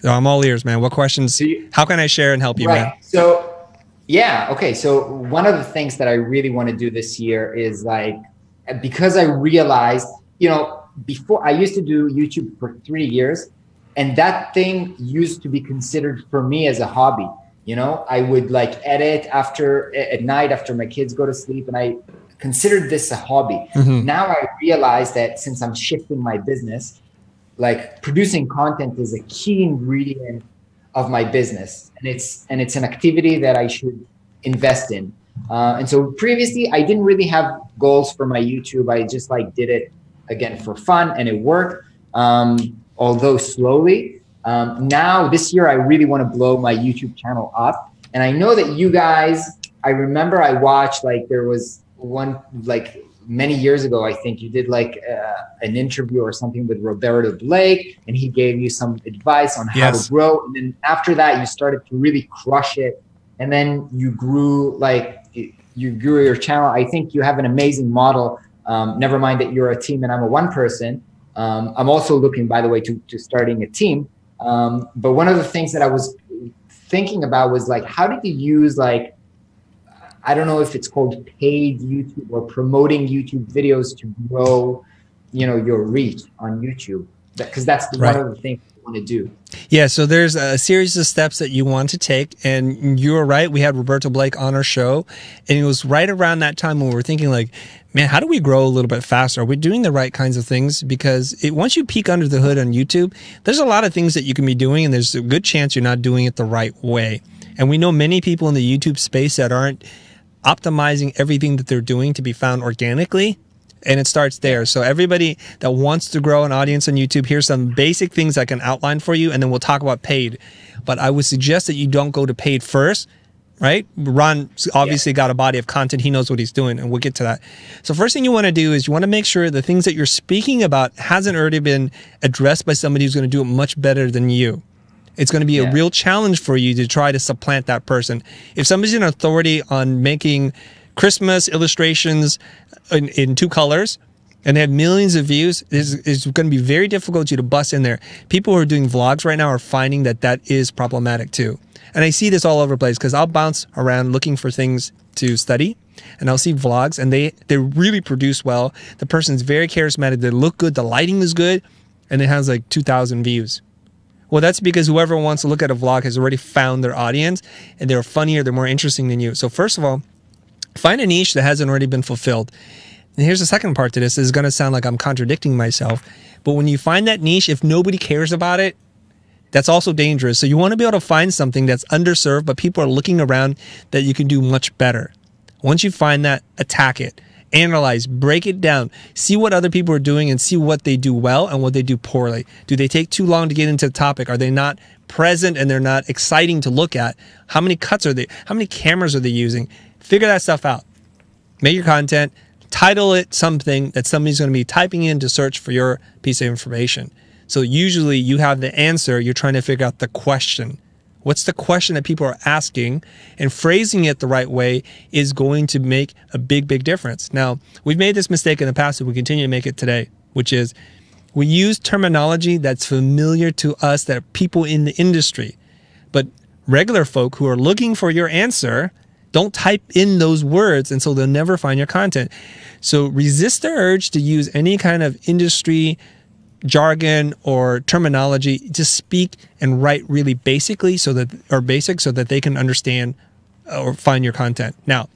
So I'm all ears, man. What questions? How can I share and help you, man? So, yeah. Okay. So one of the things that I really want to do this year is like, because I realized, you know, before I used to do YouTube for 3 years, and that thing used to be considered for me as a hobby. You know, I would like edit at night after my kids go to sleep, and I considered this a hobby. Now I realize that since I'm shifting my business, like producing content is a key ingredient of my business, and it's an activity that I should invest in. And so previously I didn't really have goals for my YouTube. I just like did it again for fun, and it worked. Although slowly. Now this year I really want to blow my YouTube channel up, and I know that you guys. I remember I watched like there was one like many years ago, I think you did like an interview or something with Roberto Blake, and he gave you some advice on how to grow. And then after that, you started to really crush it. And then you grew your channel. I think you have an amazing model. Never mind that you're a team and I'm a one person. I'm also looking, by the way, to starting a team. But one of the things that I was thinking about was like, how did you use like, I don't know if it's called paid YouTube or promoting YouTube videos to grow, you know, your reach on YouTube, because that's one of the things I want to do. Yeah, so there's a series of steps that you want to take, and you were right. We had Roberto Blake on our show, and it was right around that time when we were thinking like, man, how do we grow a little bit faster? Are we doing the right kinds of things? Because once you peek under the hood on YouTube, there's a lot of things that you can be doing, and there's a good chance you're not doing it the right way. And we know many people in the YouTube space that aren't optimizing everything that they're doing to be found organically, and it starts there. So everybody that wants to grow an audience on YouTube, here's some basic things I can outline for you, and then we'll talk about paid. But I would suggest that you don't go to paid first, right? Ron obviously got a body of content. He knows what he's doing, and we'll get to that. So first thing you want to do is you want to make sure the things that you're speaking about hasn't already been addressed by somebody who's going to do it much better than you. It's going to be a real challenge for you to try to supplant that person. If somebody's an authority on making Christmas illustrations in 2 colors and they have millions of views, it's going to be very difficult for you to bust in there. People who are doing vlogs right now are finding that that is problematic too. And I see this all over the place because I'll bounce around looking for things to study, and I'll see vlogs, and they really produce well. The person's very charismatic. They look good. The lighting is good, and it has like 2,000 views. Well, that's because whoever wants to look at a vlog has already found their audience, and they're funnier, they're more interesting than you. So first of all, find a niche that hasn't already been fulfilled. And here's the second part to this. This is going to sound like I'm contradicting myself, but when you find that niche, if nobody cares about it, that's also dangerous. So you want to be able to find something that's underserved, but people are looking around that you can do much better. Once you find that, attack it. Analyze, break it down, see what other people are doing and see what they do well and what they do poorly. Do they take too long to get into the topic? Are they not present and they're not exciting to look at? How many cuts are they? How many cameras are they using? Figure that stuff out. Make your content, title it something that somebody's going to be typing in to search for your piece of information. So usually you have the answer, you're trying to figure out the question. What's the question that people are asking? And phrasing it the right way is going to make a big, big difference. Now, we've made this mistake in the past and we continue to make it today, which is we use terminology that's familiar to us, that are people in the industry. But regular folk who are looking for your answer don't type in those words, and so they'll never find your content. So resist the urge to use any kind of industry jargon or terminology. Just speak and write really basically so that they can understand or find your content. Now,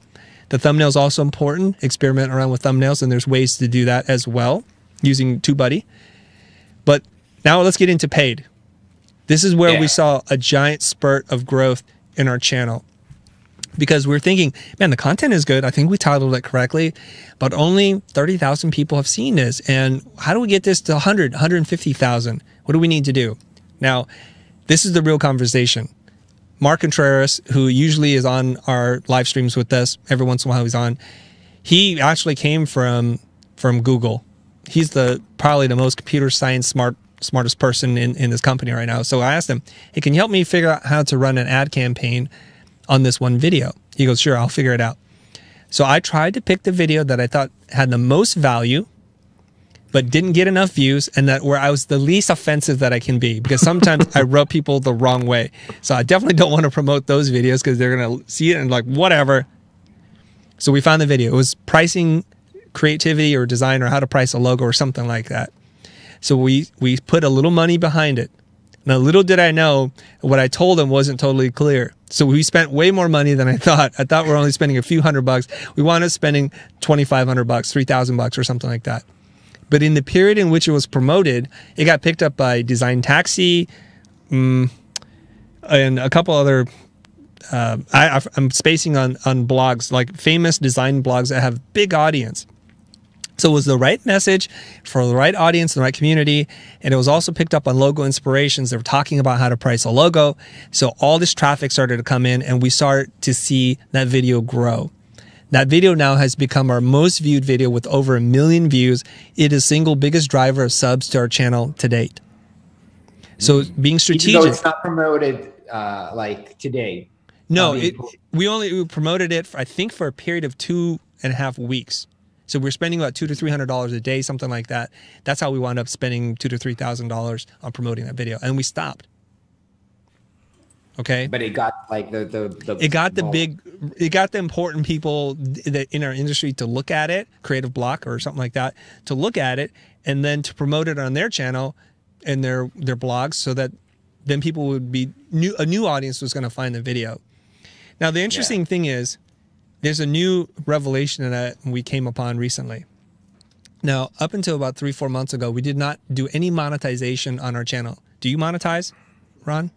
The thumbnail is also important. Experiment around with thumbnails, and there's ways to do that as well using TubeBuddy. But now let's get into paid. This is where we saw a giant spurt of growth in our channel. Because we're thinking, man, the content is good. I think we titled it correctly, but only 30,000 people have seen this. And how do we get this to 100, 150,000? What do we need to do? Now, this is the real conversation. Mark Contreras, who usually is on our live streams with us, every once in a while he's on, he actually came from Google. He's probably the most computer science smartest person in this company right now. So I asked him, hey, can you help me figure out how to run an ad campaign on this one video? He goes, sure, I'll figure it out. So I tried to pick the video that I thought had the most value, but didn't get enough views, and that where I was the least offensive that I can be, because sometimes I rub people the wrong way. So I definitely don't want to promote those videos because they're going to see it and like, whatever. So we found the video. It was pricing creativity or design, or how to price a logo or something like that. So we put a little money behind it. Now, little did I know, what I told him wasn't totally clear. So we spent way more money than I thought. I thought we were only spending a few $100. We wound up spending $2,500, $3,000 or something like that. But in the period in which it was promoted, it got picked up by Design Taxi and a couple other, I'm spacing on blogs, like famous design blogs that have big audience. So it was the right message for the right audience, the right community. And it was also picked up on Logo Inspirations. They were talking about how to price a logo. So all this traffic started to come in, and we start to see that video grow. That video now has become our most viewed video with over 1 million views. It is single biggest driver of subs to our channel to date. So being strategic. Even though it's not promoted like today. No, we promoted it, I think, for a period of 2.5 weeks. So we're spending about $200 to $300 a day, something like that. That's how we wound up spending $2,000 to $3,000 on promoting that video, and we stopped. Okay, but it got like it got the important people that in our industry to look at it, Creative Block or something like that, to look at it and then to promote it on their channel and their blogs, so that then people would be a new audience was going to find the video. Now the interesting thing is, there's a new revelation that we came upon recently. Now, up until about 3-4 months ago, we did not do any monetization on our channel. Do you monetize, Ron?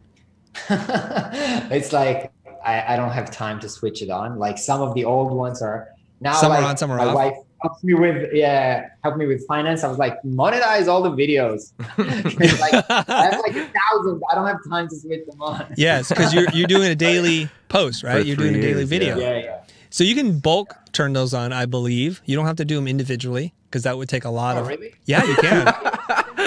It's like I don't have time to switch it on. Like some of the old ones are now. Some like, are on, some are my off. wife helps me with finance. I was like, monetize all the videos. Like, I have like 1,000. I don't have time to switch them on. Yes, because you're doing a daily post, right? You're doing a daily video. Yeah. So you can bulk turn those on, I believe. You don't have to do them individually, because that would take a lot of. Really? Yeah, you can.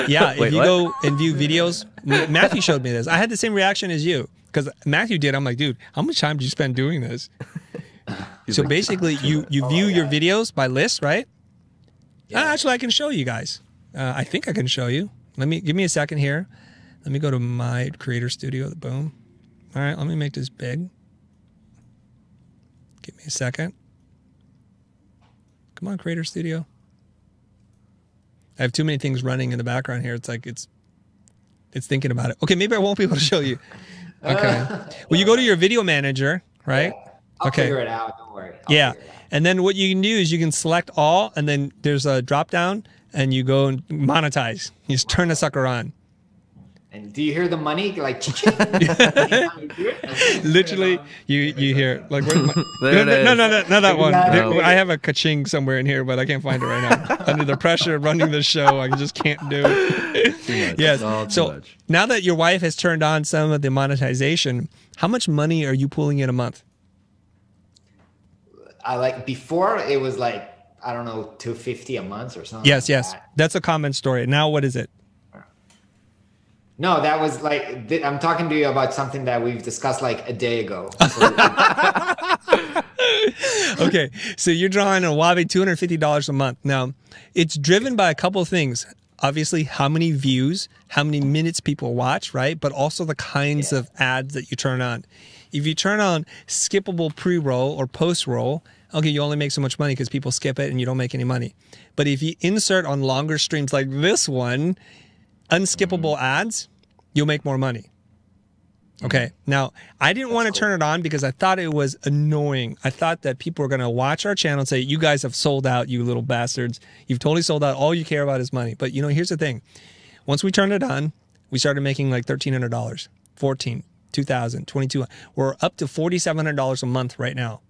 Yeah, if you go and view videos, Matthew showed me this. I had the same reaction as you, because Matthew did. I'm like, dude, how much time did you spend doing this? So like, basically, you view your videos by list, right? Yeah. Actually, I can show you guys. I think I can show you. Give me a second here. Let me go to my Creator Studio. Boom. All right, let me make this big. Give me a second. Come on, Creator Studio. I have too many things running in the background here. It's like it's thinking about it. Okay, maybe I won't be able to show you. Okay. Well, you go to your video manager, right? Yeah. I'll figure it out. Don't worry. Yeah. And then what you can do is you can select all, and then there's a drop down, and you go and monetize. You just turn the sucker on. And do you hear the money like? Literally, you hear like where's my, no, not that one. I have a ka-ching somewhere in here, but I can't find it right now. Under the pressure of running the show, I just can't do it. Yes. So now that your wife has turned on some of the monetization, how much money are you pulling in a month? Before it was like, I don't know, $250 a month or something. Yes. That's a common story. Now what is it? No, that was like, I'm talking to you about something that we've discussed like a day ago. Okay, so you're drawing a whopping $250 a month. Now, it's driven by a couple of things. Obviously, how many views, how many minutes people watch, right? But also the kinds of ads that you turn on. If you turn on skippable pre-roll or post-roll, okay, you only make so much money because people skip it and you don't make any money. But if you insert on longer streams like this one, unskippable ads, you'll make more money. Okay. Now, I didn't want to turn it on because I thought it was annoying. I thought that people were going to watch our channel and say, you guys have sold out, you little bastards. You've totally sold out. All you care about is money. But, you know, here's the thing. Once we turned it on, we started making like $1,300, $14, $2,000, $2,200. We're up to $4,700 a month right now,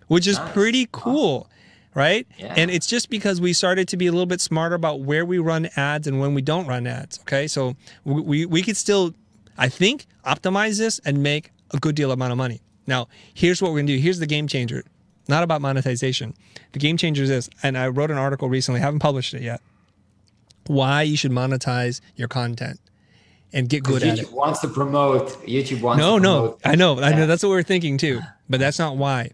which is pretty cool. Right? Yeah. And it's just because we started to be a little bit smarter about where we run ads and when we don't run ads. Okay. So we could still, I think, optimize this and make a good deal amount of money. Now, here's what we're going to do. Here's the game changer. Not about monetization. The game changer is this, and I wrote an article recently, haven't published it yet, why you should monetize your content and get good at it. YouTube wants to promote. YouTube wants to promote. No. I know. That's what we're thinking too. But that's not why.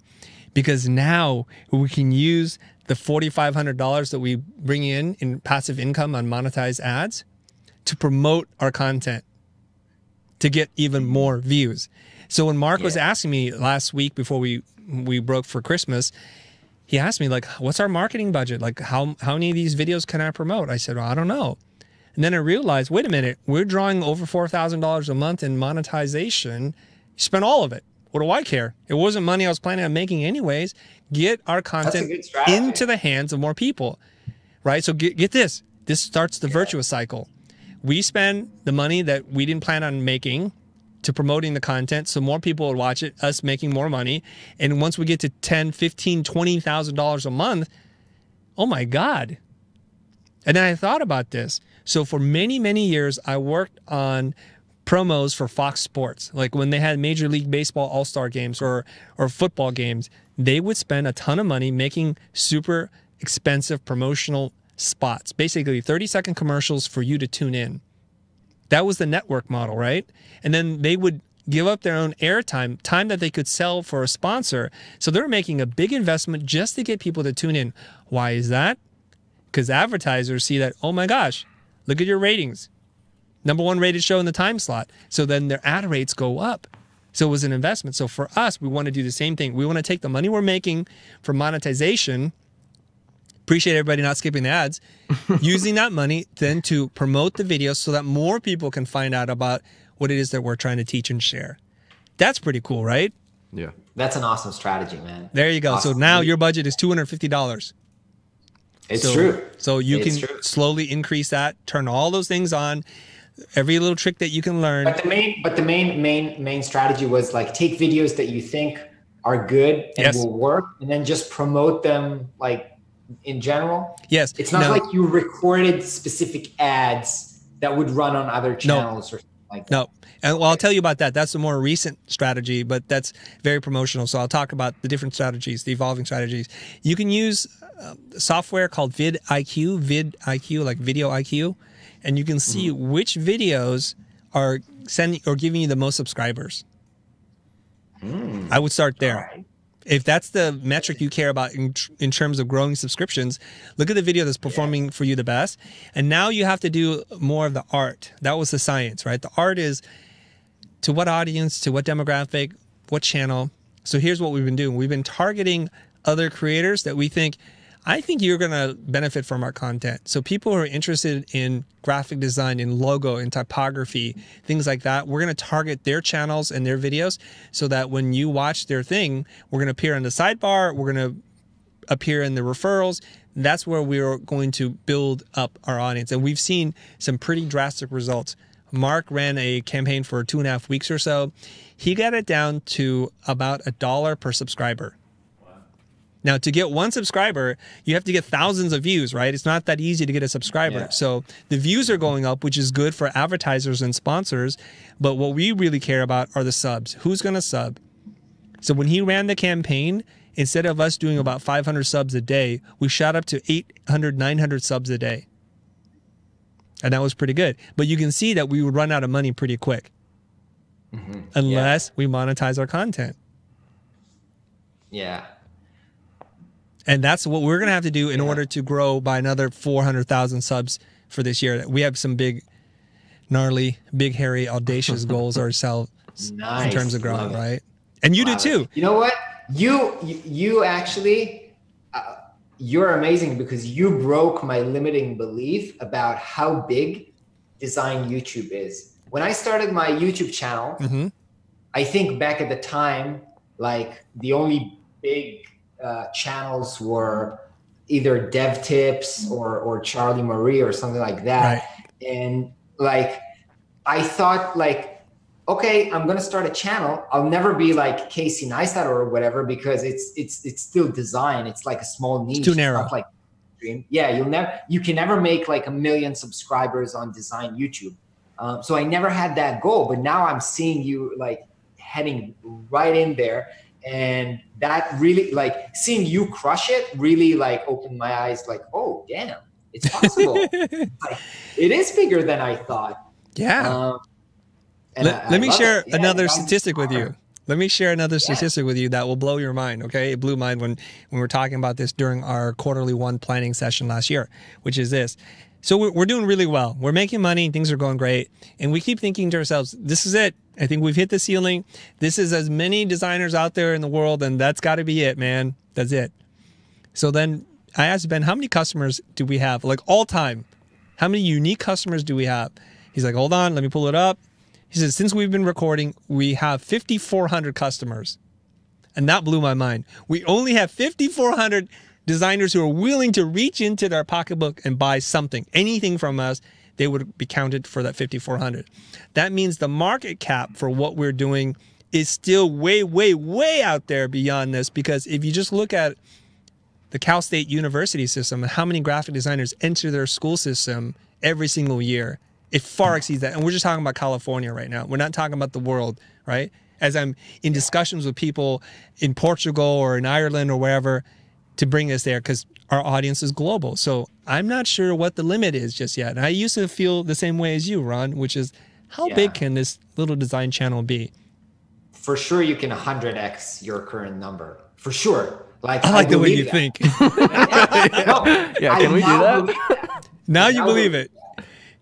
Because now we can use the $4,500 that we bring in passive income on monetized ads to promote our content to get even more views. So when Mark was asking me last week before we broke for Christmas, he asked me, like, what's our marketing budget? Like, how many of these videos can I promote? I said, well, I don't know. And then I realized, wait a minute, we're drawing over $4,000 a month in monetization. You spent all of it. What do I care? It wasn't money I was planning on making anyways. Get our content into the hands of more people, right? So get this. This starts the virtuous cycle. We spend the money that we didn't plan on making to promoting the content so more people would watch it, us making more money. And once we get to $10,000, $15,000, $20,000 a month, oh my God. And then I thought about this. So for many, many years, I worked on promos for Fox Sports. Like when they had Major League Baseball All-Star games or football games, they would spend a ton of money making super expensive promotional spots, basically 30-second commercials for you to tune in. That was the network model, right? And then they would give up their own airtime, time that they could sell for a sponsor. So they're making a big investment just to get people to tune in. Why is that? Because advertisers see that, oh my gosh, look at your ratings. #1 rated show in the time slot. So then their ad rates go up. So it was an investment. So for us, we want to do the same thing. We want to take the money we're making for monetization, appreciate everybody not skipping the ads, using that money then to promote the videos so that more people can find out about what it is that we're trying to teach and share. That's pretty cool, right? Yeah. That's an awesome strategy, man. There you go. Awesome. So now your budget is $250. It's true. So you can slowly increase that, turn all those things on, every little trick that you can learn. But the main strategy was like take videos that you think are good and will work, and then just promote them like in general. Yes. It's not like you recorded specific ads that would run on other channels or something like that. No. And well, I'll tell you about that. That's a more recent strategy, but that's very promotional. So I'll talk about the different strategies, the evolving strategies. You can use software called vidIQ, like Video IQ, and you can see which videos are sending or giving you the most subscribers. I would start there. Right. If that's the metric you care about in terms of growing subscriptions, look at the video that's performing for you the best. And now you have to do more of the art. That was the science, right? The art is to what audience, to what demographic, what channel. So here's what we've been doing. We've been targeting other creators that we think, I think you're going to benefit from our content. So people who are interested in graphic design, in logo, in typography, things like that, we're going to target their channels and their videos so that when you watch their thing, we're going to appear in the sidebar, we're going to appear in the referrals. That's where we're going to build up our audience. And we've seen some pretty drastic results. Mark ran a campaign for 2.5 weeks or so. He got it down to about $1 per subscriber. Now, to get one subscriber, you have to get thousands of views, right? It's not that easy to get a subscriber. Yeah. So the views are going up, which is good for advertisers and sponsors. But what we really care about are the subs. Who's going to sub? So when he ran the campaign, instead of us doing about 500 subs a day, we shot up to 800, 900 subs a day. And that was pretty good. But you can see that we would run out of money pretty quick unless we monetize our content. Yeah. And that's what we're going to have to do in order to grow by another 400,000 subs for this year. We have some big, gnarly, big, hairy, audacious goals ourselves in terms of growing, right? And you do too. You know what? You actually, you're amazing because you broke my limiting belief about how big design YouTube is. When I started my YouTube channel, I think back at the time, like the only big channels were either Dev Tips or Charlie Marie or something like that. Right. And like, I thought like, okay, I'm going to start a channel. I'll never be like Casey Neistat or whatever, because it's still design. It's like a small niche. It's too narrow. It's not like, yeah, you can never make like 1 million subscribers on design YouTube. So I never had that goal, but now I'm seeing you like heading right in there. And that really, like, seeing you crush it really like opened my eyes, like, oh damn, it's possible. Like, it is bigger than I thought. Yeah. Let me share another statistic with you. Let me share another statistic with you that will blow your mind, okay? It blew mine when we were talking about this during our quarterly one planning session last year, which is this. So we're doing really well. We're making money. Things are going great. And we keep thinking to ourselves, this is it. I think we've hit the ceiling. This is as many designers out there in the world, and that's got to be it, man. That's it. So then I asked Ben, how many customers do we have? Like all time, how many unique customers do we have? He's like, hold on, let me pull it up. He says, since we've been recording, we have 5,400 customers. And that blew my mind. We only have 5,400 designers who are willing to reach into their pocketbook and buy something, anything from us. They would be counted for that 5,400. That means the market cap for what we're doing is still way, way, way out there beyond this. Because if you just look at the Cal State University system and how many graphic designers enter their school system every single year, it far exceeds that. And we're just talking about California right now. We're not talking about the world, right? As I'm in discussions with people in Portugal or in Ireland or wherever to bring us there, because our audience is global. So I'm not sure what the limit is just yet. And I used to feel the same way as you, Ron, which is how big can this little design channel be? For sure, you can 100x your current number. For sure. Like, I like the way you think. Can we do that? Now you believe it.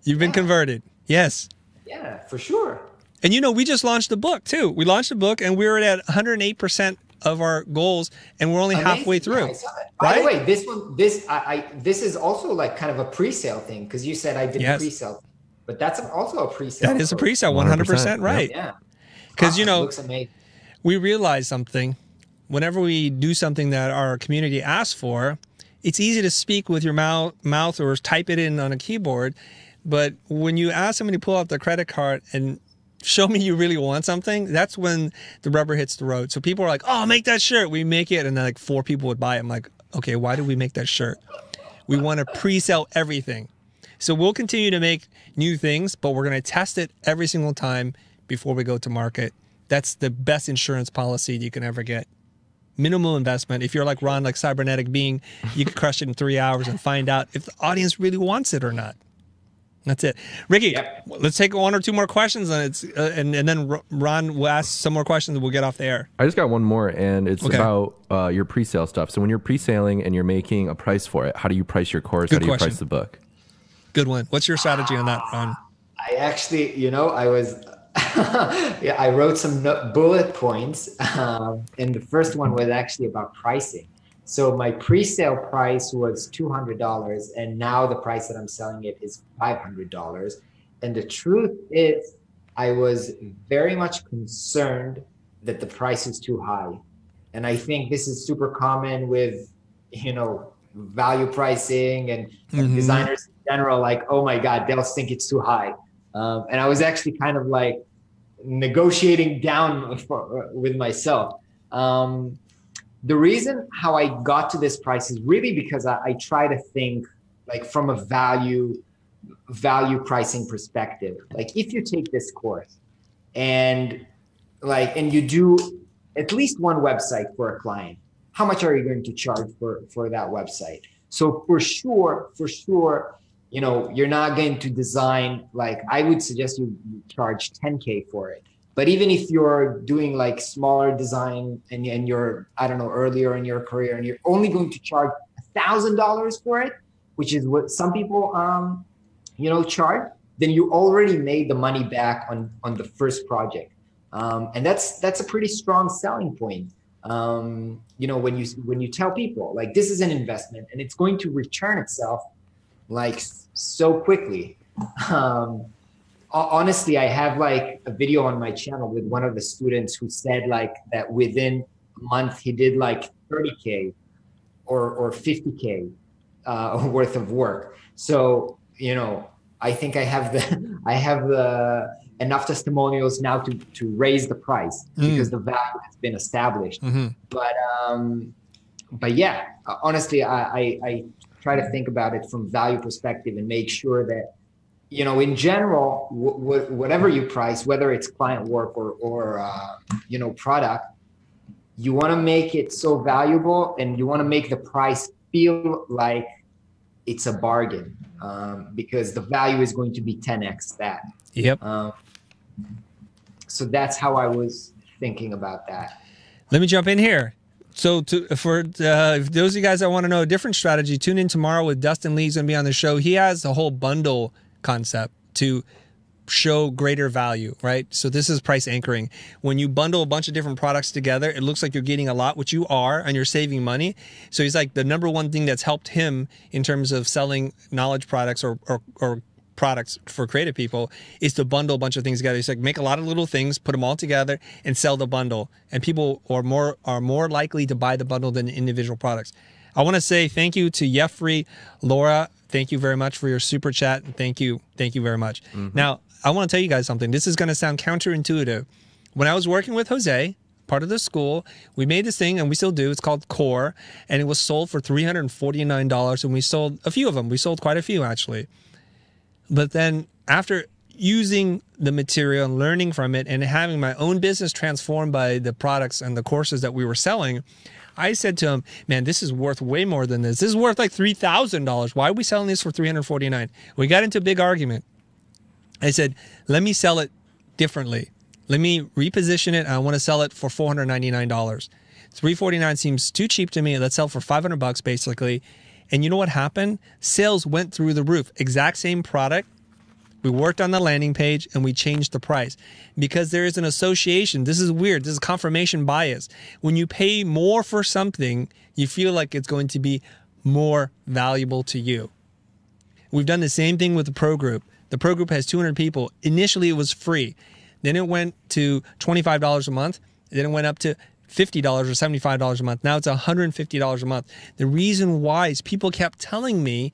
You've been converted. Yes. Yeah, for sure. And you know, we just launched a book too. We launched a book and we were at 108% of our goals, and we're only halfway through. Yeah, by the way, this is also like kind of a pre-sale thing, because you said I did a pre-sale, but that's also a pre-sale. That is a pre-sale, 100% right. Yeah. Because you know, looks amazing. We realize something. Whenever we do something that our community asks for, it's easy to speak with your mouth or type it in on a keyboard. But when you ask somebody to pull out their credit card and show me you really want something, that's when the rubber hits the road. So people are like, oh, make that shirt. We make it. And then like 4 people would buy it. I'm like, okay, why do we make that shirt? We want to pre-sell everything. So we'll continue to make new things, but we're going to test it every single time before we go to market. That's the best insurance policy you can ever get. Minimal investment. If you're like Ron, like cybernetic being, you can crush it in 3 hours and find out if the audience really wants it or not. That's it. Ricky, let's take 1 or 2 more questions, and and then Ron will ask some more questions and we'll get off the air. I just got one more, and it's about your pre-sale stuff. So when you're pre-saling and you're making a price for it, how do you price your course? How do you price the book? Good one. What's your strategy on that, Ron? I actually, I was, I wrote some bullet points, and the first one was actually about pricing. So my pre-sale price was $200, and now the price that I'm selling it is $500. And the truth is, I was very much concerned that the price is too high. And I think this is super common with, value pricing and designers in general, like, oh my God, they'll think it's too high. And I was actually kind of like negotiating down with myself. The reason how I got to this price is really because I try to think like from a value pricing perspective. Like if you take this course and you do at least one website for a client, how much are you going to charge for that website? So for sure, you're not going to design, like I would suggest you charge 10K for it. But even if you're doing like smaller design and you're, I don't know, earlier in your career and you're only going to charge $1,000 for it, which is what some people, charge, then you already made the money back on the first project. And that's a pretty strong selling point. When you tell people like this is an investment and it's going to return itself like so quickly. honestly, I have like a video on my channel with one of the students who said like that within a month he did like 30K or 50K worth of work. So, you know, I think I have the enough testimonials now to raise the price because the value has been established. But yeah, honestly, I try to think about it from value perspective and make sure that, you know, in general, whatever you price, whether it's client work or you know, product, you want to make it so valuable and you want to make the price feel like it's a bargain, because the value is going to be 10x that. Yep. So that's how I was thinking about that. Let me jump in here. So for those of you guys that want to know a different strategy, tune in tomorrow with Dustin Lee. He's going to be on the show. He has a whole bundle concept to show greater value, right? So this is price anchoring. When you bundle a bunch of different products together, it looks like you're getting a lot, which you are, and you're saving money. So he's like, the number one thing that's helped him in terms of selling knowledge products or products for creative people is to bundle a bunch of things together. He's like, make a lot of little things, put them all together and sell the bundle. And people are more likely to buy the bundle than individual products. I want to say thank you to Jeffrey, Laura. Thank you very much for your super chat. And thank you very much. Now, I want to tell you guys something. This is going to sound counterintuitive. When I was working with Jose, part of the school, we made this thing, and we still do. It's called Core, and it was sold for $349, and we sold a few of them. We sold quite a few, actually. But then after using the material and learning from it and having my own business transformed by the products and the courses that we were selling, I said to him, man, this is worth way more than this. This is worth like $3,000. Why are we selling this for $349? We got into a big argument. I said, let me sell it differently. Let me reposition it. I want to sell it for $499. $349 seems too cheap to me. Let's sell for $500 basically. And you know what happened? Sales went through the roof. Exact same product. We worked on the landing page and we changed the price because there is an association. This is weird. This is confirmation bias. When you pay more for something, you feel like it's going to be more valuable to you. We've done the same thing with the Pro Group. The Pro Group has 200 people. Initially, it was free. Then it went to $25 a month. Then it went up to $50 or $75 a month. Now it's $150 a month. The reason why is people kept telling me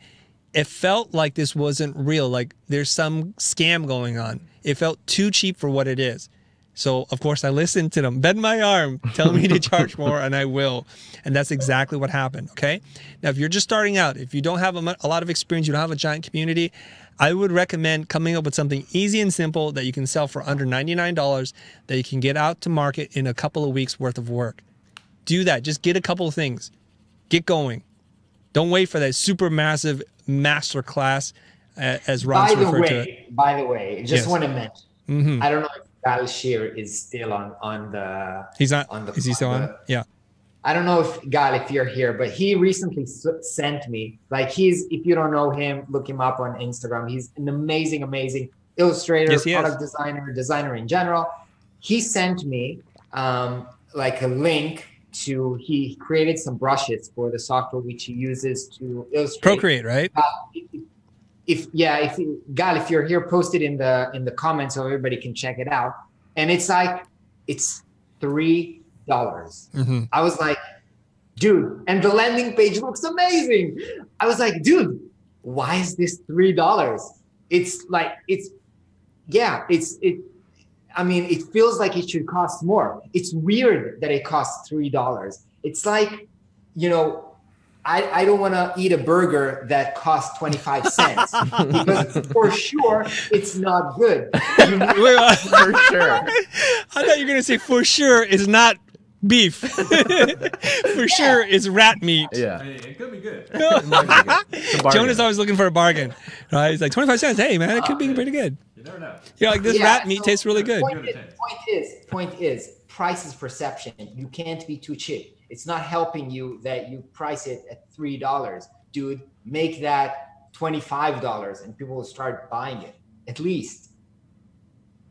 it felt like this wasn't real, like there's some scam going on. It felt too cheap for what it is. So, of course, I listened to them. Bend my arm. Tell me to charge more, and I will. And that's exactly what happened, okay? Now, if you're just starting out, if you don't have a lot of experience, you don't have a giant community, I would recommend coming up with something easy and simple that you can sell for under $99 that you can get out to market in a couple of weeks worth of work. Do that. Just get a couple of things. Get going. Don't wait for that super massive master class, as Ron's referred to it. By the way, I just want to mention, I don't know if Gal Shear is still on the... He's not. Is he still on? Yeah. I don't know if Gal, if you're here, but he recently sent me, like if you don't know him, look him up on Instagram. He's an amazing, amazing illustrator, product designer in general. He sent me like a link to, he created some brushes for the software which he uses to illustrate. Procreate, right? If you're here, post it in the comments so everybody can check it out. And it's like, it's $3. I was like, dude, and the landing page looks amazing. I was like, dude, why is this $3? It's like, I mean, it feels like it should cost more. It's weird that it costs $3. It's like, you know, I don't want to eat a burger that costs 25 cents because for sure it's not good. For sure. I thought you were going to say for sure it's not beef. For sure it's rat meat. Yeah. It could be good. Jonah's always looking for a bargain. Right? He's like 25 cents. Hey, man, it could be pretty good. You never know. Yeah, like this rat meat tastes really good. Point is, price is perception. You can't be too cheap. It's not helping you that you price it at $3. Dude, make that $25 and people will start buying it, at least.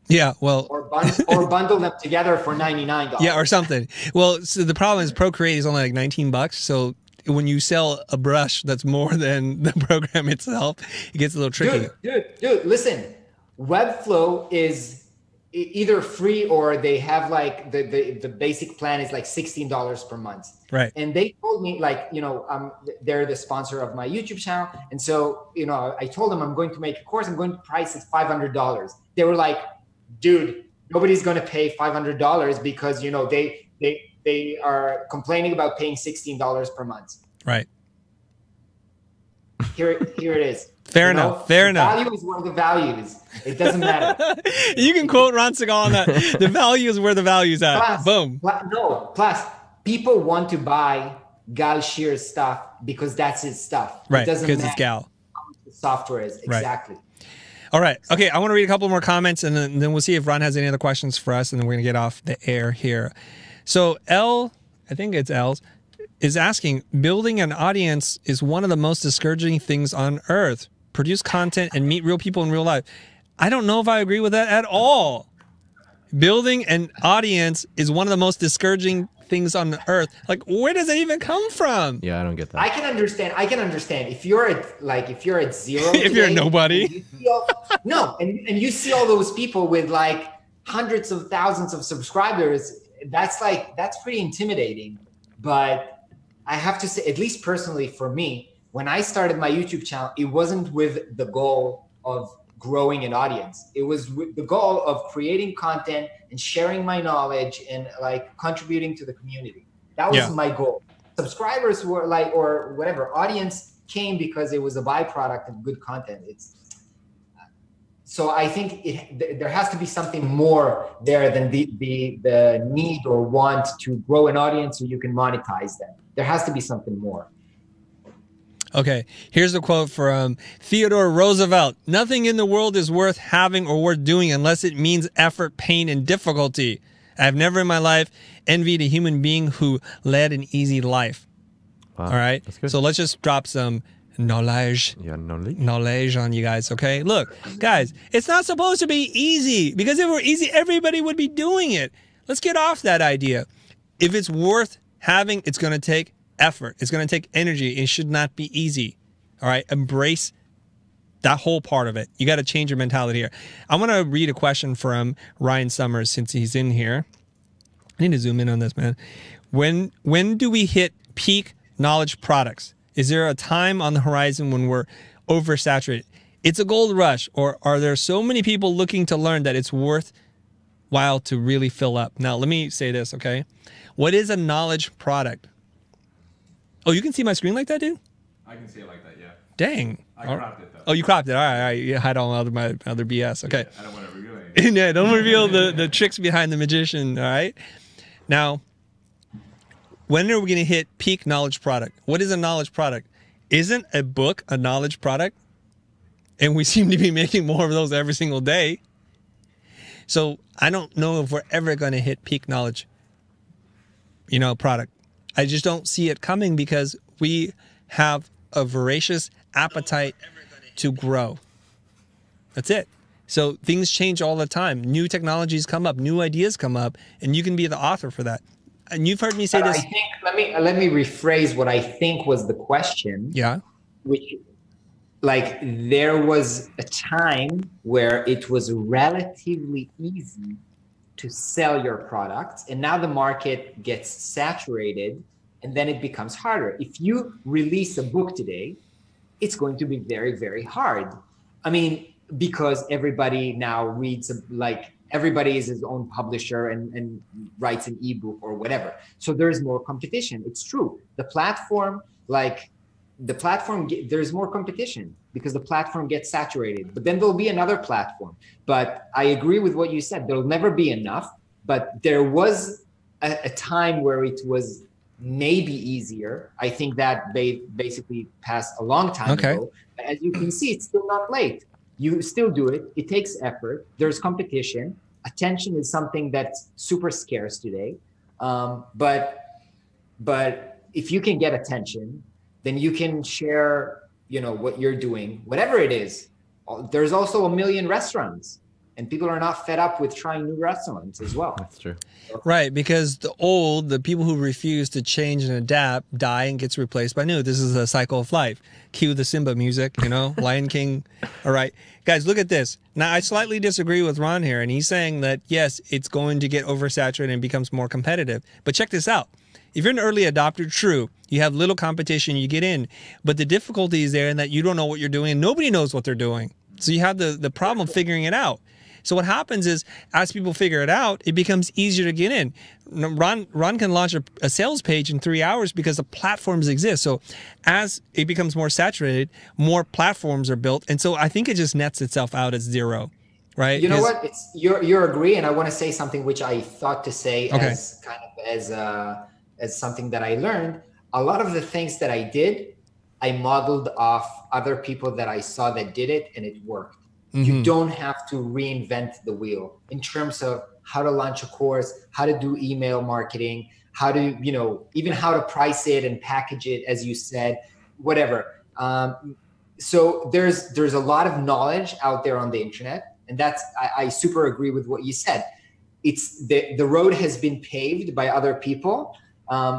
Yeah, well. Or bundle them together for $99. Yeah, or something. Well, so the problem is Procreate is only like $19. So when you sell a brush that's more than the program itself, it gets a little tricky. Dude, listen. Webflow is either free or they have like the basic plan is like $16 per month. Right. And they told me like, they're the sponsor of my YouTube channel. And so, I told them I'm going to make a course. I'm going to price it $500. They were like, dude, nobody's going to pay $500 because, they are complaining about paying $16 per month. Right. Here it is. Fair enough. Fair enough. Value is where the value is. It doesn't matter. You can quote Ran Segall on that. The value is where the value's at. Boom. Plus, people want to buy Gal Shear's stuff because that's his stuff. Right. It doesn't because matter it's Gal. The software is. Exactly. Right. All right. Okay. I want to read a couple more comments and then we'll see if Ron has any other questions for us. And then we're going to get off the air here. So I think it's L's, is asking, building an audience is one of the most discouraging things on earth. Produce content and meet real people in real life. I don't know if I agree with that at all. Building an audience is one of the most discouraging things on earth. Like, where does it even come from? Yeah, I don't get that. I can understand. If you're at zero, if you're nobody. And you see all those people with like hundreds of thousands of subscribers, that's pretty intimidating. But I have to say, at least personally for me, when I started my YouTube channel, it wasn't with the goal of growing an audience. It was with the goal of creating content and sharing my knowledge and like contributing to the community. That was my goal. Subscribers were like, or whatever, audience came because it was a byproduct of good content. So I think there has to be something more there than the need or want to grow an audience so you can monetize them. There has to be something more. Okay, here's a quote from Theodore Roosevelt. Nothing in the world is worth having or worth doing unless it means effort, pain, and difficulty. I have never in my life envied a human being who led an easy life. Wow, all right, so let's just drop some knowledge on you guys, okay? Look, guys, it's not supposed to be easy, because if it were easy, everybody would be doing it. Let's get off that idea. If it's worth having, it's going to take effort. It's going to take energy. It should not be easy. All right. Embrace that whole part of it. You got to change your mentality here. I want to read a question from Ryan Summers since he's in here. I need to zoom in on this, man. When do we hit peak knowledge products? Is there a time on the horizon when we're oversaturated? It's a gold rush, or are there so many people looking to learn that it's worthwhile to really fill up? Now, let me say this, okay? What is a knowledge product? Oh, you can see my screen like that, dude? I can see it like that, yeah. Dang. I cropped it, though. Oh, you cropped it. All right. You hide all my other BS. Okay. I don't want to reveal anything. Yeah, don't reveal the tricks behind the magician, all right? Now, when are we going to hit peak knowledge product? What is a knowledge product? Isn't a book a knowledge product? And we seem to be making more of those every single day. So I don't know if we're ever going to hit peak knowledge, product. I just don't see it coming because we have a voracious appetite to grow. That's it. So things change all the time. New technologies come up, new ideas come up, and you can be the author for that. And you've heard me say this. I think, let me rephrase what I think was the question. Yeah. Which, there was a time where it was relatively easy to sell your product, and now the market gets saturated, and then it becomes harder. If you release a book today, it's going to be very, very hard. I mean, because everybody now reads, everybody is his own publisher and writes an ebook or whatever. So there's more competition. It's true. The platform, there's more competition because the platform gets saturated, but then there'll be another platform. But I agree with what you said. There'll never be enough, but there was a time where it was maybe easier. I think that they basically passed a long time ago. As you can see, it's still not late. You still do it. It takes effort. There's competition. Attention is something that's super scarce today. But if you can get attention, then you can share, what you're doing, whatever it is. There's also 1 million restaurants. and people are not fed up with trying new restaurants as well. That's true. Right, because the people who refuse to change and adapt die and gets replaced by new. This is a cycle of life. Cue the Simba music, you know, Lion King. All right, guys, look at this. Now, I slightly disagree with Ron here, and he's saying that, yes, it's going to get oversaturated and becomes more competitive. But check this out. If you're an early adopter, true, you have little competition, you get in. But the difficulty is there in that you don't know what you're doing, and nobody knows what they're doing. So you have the problem of figuring it out. So what happens is, as people figure it out, it becomes easier to get in. Ron can launch a sales page in 3 hours because the platforms exist. So as it becomes more saturated, more platforms are built. And so I think it just nets itself out at zero, right? You know what? It's you're agree, and I want to say something which I thought to say as kind of as something that I learned. A lot of the things that I did, I modeled off other people that I saw that did it, and it worked. You don't have to reinvent the wheel in terms of how to launch a course, how to do email marketing, how to, you know, even how to price it and package it, as you said, whatever. So there's a lot of knowledge out there on the internet, and that's I super agree with what you said. It's the road has been paved by other people,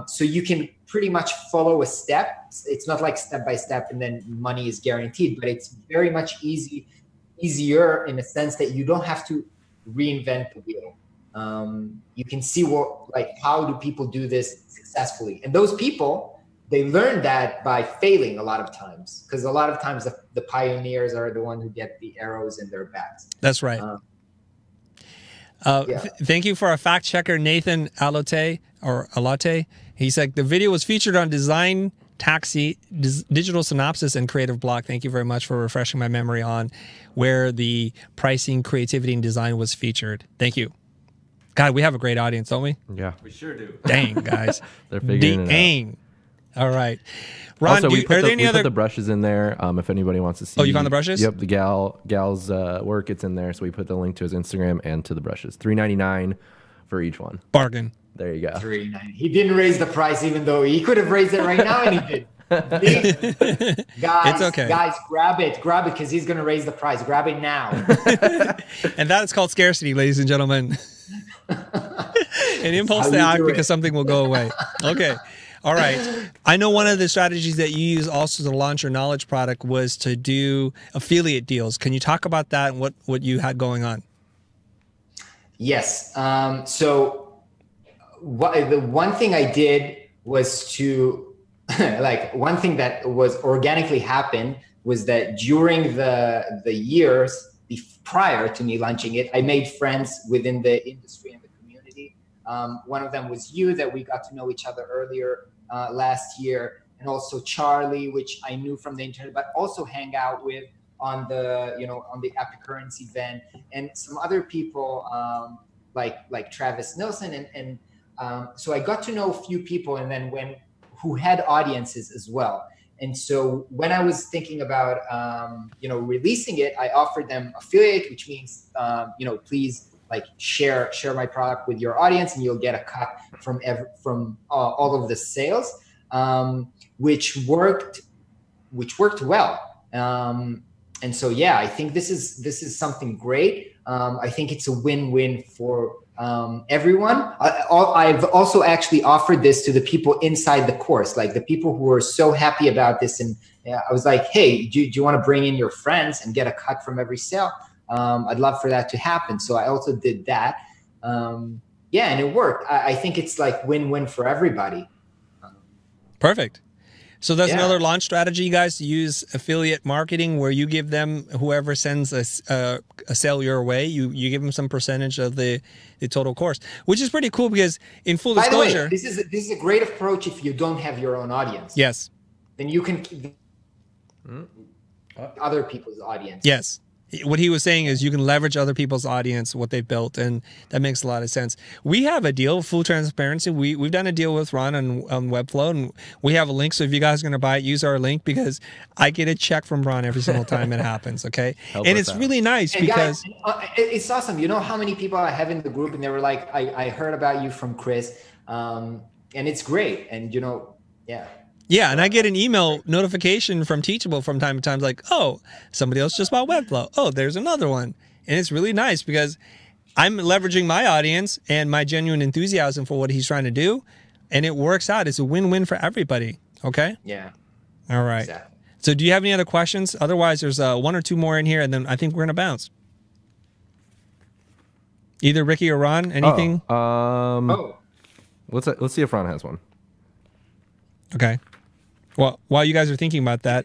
so you can pretty much follow a step. It's not like step by step and then money is guaranteed, but it's very much easier in a sense that you don't have to reinvent the wheel. You can see how do people do this successfully, and those people, they learn that by failing a lot of times, because a lot of times the pioneers are the ones who get the arrows in their backs. That's right. Thank you for our fact checker, Nathan Alate. He said the video was featured on Design Taxi, Digital Synopsis, and Creative Block. Thank you very much for refreshing my memory on where the pricing, creativity, and design was featured. Thank you. God, we have a great audience, don't we? Yeah. We sure do. Dang, guys. They're figuring it out. All right. Ron, also, we put other... the brushes in there if anybody wants to see. Oh, you found the brushes? Yep, the gal's work, it's in there. So we put the link to his Instagram and to the brushes. $3.99 for each one. Bargain. There you go. $3.99. He didn't raise the price, even though he could have raised it right now, and he did. Guys, it's okay. Guys, grab it, because he's going to raise the price. Grab it now. And that's called scarcity, ladies and gentlemen. An impulse to act because something will go away. Okay. All right. I know one of the strategies that you use also to launch your knowledge product was to do affiliate deals. Can you talk about that and what you had going on? Yes. So the one thing I did was to one thing that was organically happened was that during the years prior to me launching it, I made friends within the industry and the community. One of them was you, that we got to know each other earlier last year, and also Charlie, which I knew from the internet, but also hang out with on the Epicurrence event, and some other people like Travis Nilsson, and so I got to know a few people, and then who had audiences as well. And so when I was thinking about releasing it, I offered them affiliate, which means please share my product with your audience, and you'll get a cut from all of the sales, which worked well. And so I think this is something great. I think it's a win-win for everyone. I've also actually offered this to the people inside the course, like the people who were so happy about this. And I was like, hey, do you want to bring in your friends and get a cut from every sale? I'd love for that to happen. So I also did that. And it worked. I think it's like win-win for everybody. Perfect. So that's another launch strategy, you guys, to use affiliate marketing where you give them, whoever sends a sale your way, you give them some percentage of the total course, which is pretty cool because in full disclosure. By the way, this is a great approach if you don't have your own audience. Yes. Then you can keep other people's audience. Yes. What he was saying is you can leverage other people's audience, what they've built, and that makes a lot of sense. We have a deal, full transparency. We've done a deal with Ron on Webflow, and we have a link. So if you guys are going to buy it, use our link because I get a check from Ron every single time it happens, okay? And it's really nice because... Guys, it's awesome. You know how many people I have in the group, and they were like, I heard about you from Chris, and it's great. And, Yeah, and I get an email notification from Teachable from time to time, like, oh, somebody else just bought Webflow. Oh, there's another one. And it's really nice because I'm leveraging my audience and my genuine enthusiasm for what he's trying to do, and it works out. It's a win-win for everybody. Okay? Yeah. All right. Exactly. So do you have any other questions? Otherwise, there's one or two more in here, and then I think we're going to bounce. Either Ricky or Ron, anything? Let's see if Ron has one. Okay. Well, while you guys are thinking about that,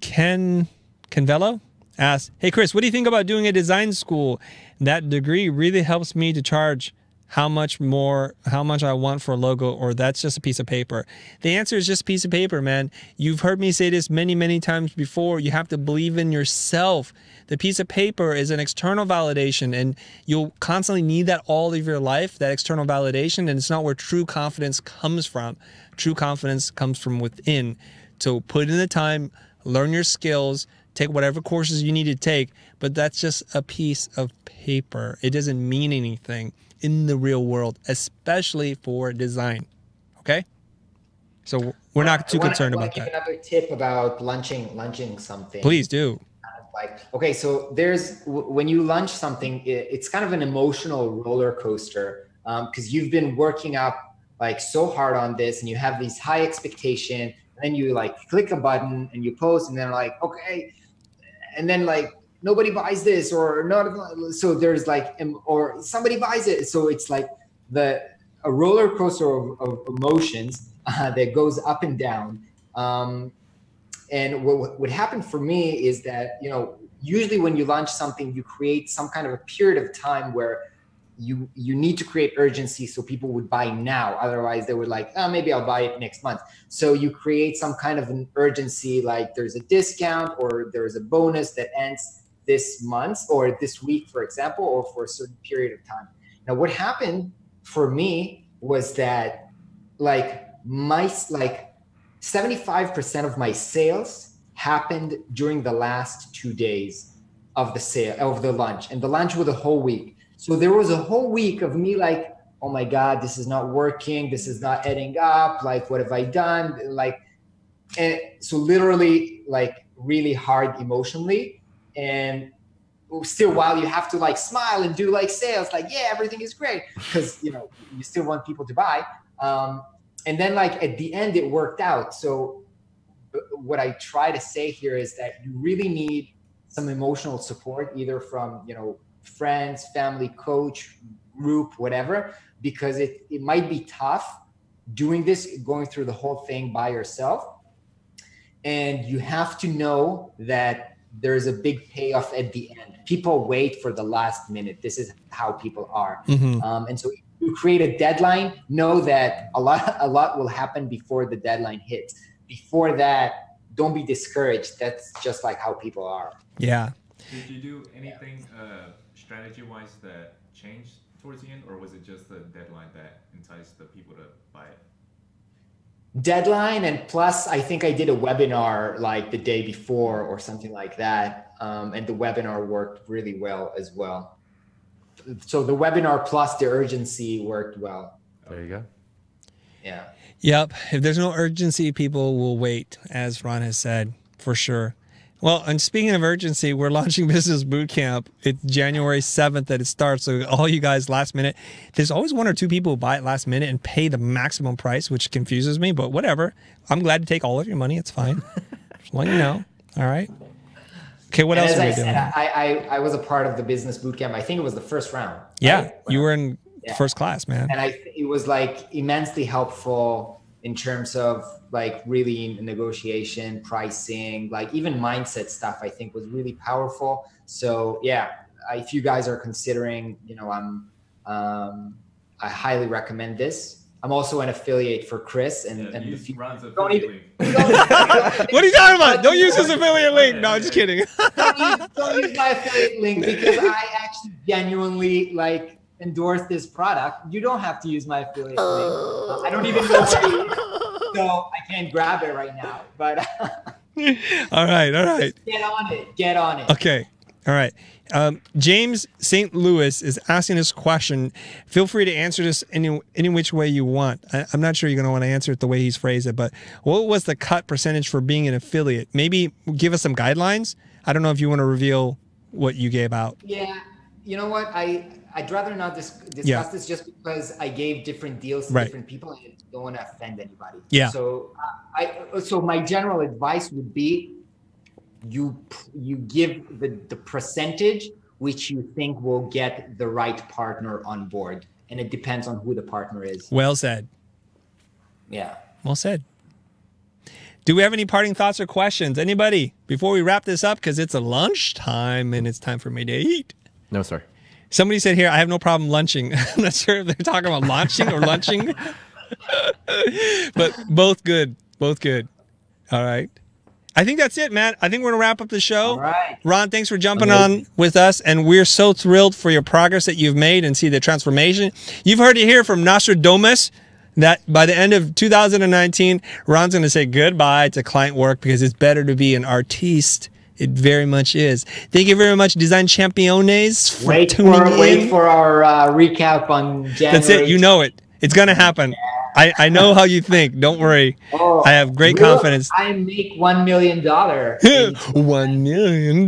Canvello asks, hey, Chris, what do you think about doing a design school? That degree really helps me to charge how much I want for a logo, or that's just a piece of paper. The answer is just a piece of paper, man. You've heard me say this many, many times before. You have to believe in yourself. The piece of paper is an external validation, and you'll constantly need that all of your life, that external validation, and it's not where true confidence comes from. True confidence comes from within. So put in the time, learn your skills, take whatever courses you need to take, but that's just a piece of paper. It doesn't mean anything in the real world, especially for design. Okay? So we're not too concerned about that. I want to give another tip about launching something. Please do. Okay, so when you launch something, it's kind of an emotional roller coaster because you've been working up like so hard on this, and you have these high expectation, and then you like click a button and you post, and then like, okay, and then like nobody buys this, or not, so there's like, or somebody buys it, so it's like a roller coaster of emotions that goes up and down. And what happened for me is that, usually when you launch something, you create some kind of a period of time where you need to create urgency so people would buy now. Otherwise they would like, oh, maybe I'll buy it next month. So you create some kind of an urgency, like there's a discount or there's a bonus that ends this month or this week, for example, or for a certain period of time. Now, what happened for me was that like 75% of my sales happened during the last 2 days of the launch, and the launch was a whole week. So there was a whole week of me like, oh my God, this is not working. This is not adding up. Like, what have I done? And so literally like really hard emotionally. And still, while you have to like smile and do like sales, like, yeah, everything is great. Because, you still want people to buy. And then like at the end, it worked out. So what I try to say here is that you really need some emotional support, either from, friends, family, coach, group, whatever, because it might be tough doing this, going through the whole thing by yourself. And you have to know that there's a big payoff at the end. People wait for the last minute. This is how people are. Mm-hmm. And so you create a deadline, know that a lot will happen before the deadline hits. Before that, don't be discouraged. That's just like how people are. Yeah. Did you do anything strategy-wise that changed towards the end, or was it just the deadline that enticed the people to buy it? Deadline, and plus I think I did a webinar like the day before or something like that. And the webinar worked really well as well. So the webinar plus the urgency worked well. There you go. Yeah. Yep. If there's no urgency, people will wait, as Ron has said, for sure. Well, and speaking of urgency, we're launching Business Bootcamp. It's January 7th that it starts. So all you guys last minute, there's always one or two people who buy it last minute and pay the maximum price, which confuses me, but whatever. I'm glad to take all of your money. It's fine. Just let you know. All right. Okay, what else are we doing? I was a part of the Business Bootcamp. I think it was the first round. Yeah, right? You were in first class, man. And it was like immensely helpful in terms of like really negotiation, pricing, like even mindset stuff, I think was really powerful. So yeah, if you guys are considering, I highly recommend this. I'm also an affiliate for Chris and use Ron's link. What are you talking about? Don't use his affiliate link. No, I'm just kidding. don't use my affiliate link because I actually genuinely like endorse this product. You don't have to use my affiliate link. I don't even know where it is, so I can't grab it right now. But all right. Get on it. Okay. All right. James St. Louis is asking this question. Feel free to answer this any which way you want. I'm not sure you're going to want to answer it the way he's phrased it, but what was the cut percentage for being an affiliate? Maybe give us some guidelines. I don't know if you want to reveal what you gave out. Yeah. You know what? I'd rather not discuss this just because I gave different deals to different people and I don't want to offend anybody. Yeah. So so my general advice would be you give the percentage which you think will get the right partner on board. And it depends on who the partner is. Well said. Yeah. Well said. Do we have any parting thoughts or questions? Anybody? Before we wrap this up, because it's a lunchtime and it's time for me to eat. No, sir. Somebody said here, I have no problem lunching. I'm not sure if they're talking about launching or lunching. But both good. Both good. All right. I think that's it, man. I think we're going to wrap up the show. All right. Ron, thanks for jumping on with us. And we're so thrilled for your progress that you've made and see the transformation. You've heard it here from Nostradamus that by the end of 2019, Ron's going to say goodbye to client work because it's better to be an artiste. It very much is. Thank you very much, Design Championes, for tuning in. Wait for our recap on January. That's it. You know it. It's going to happen. I know how you think. Don't worry. Oh, I have great confidence. I make $1 million. $1 million.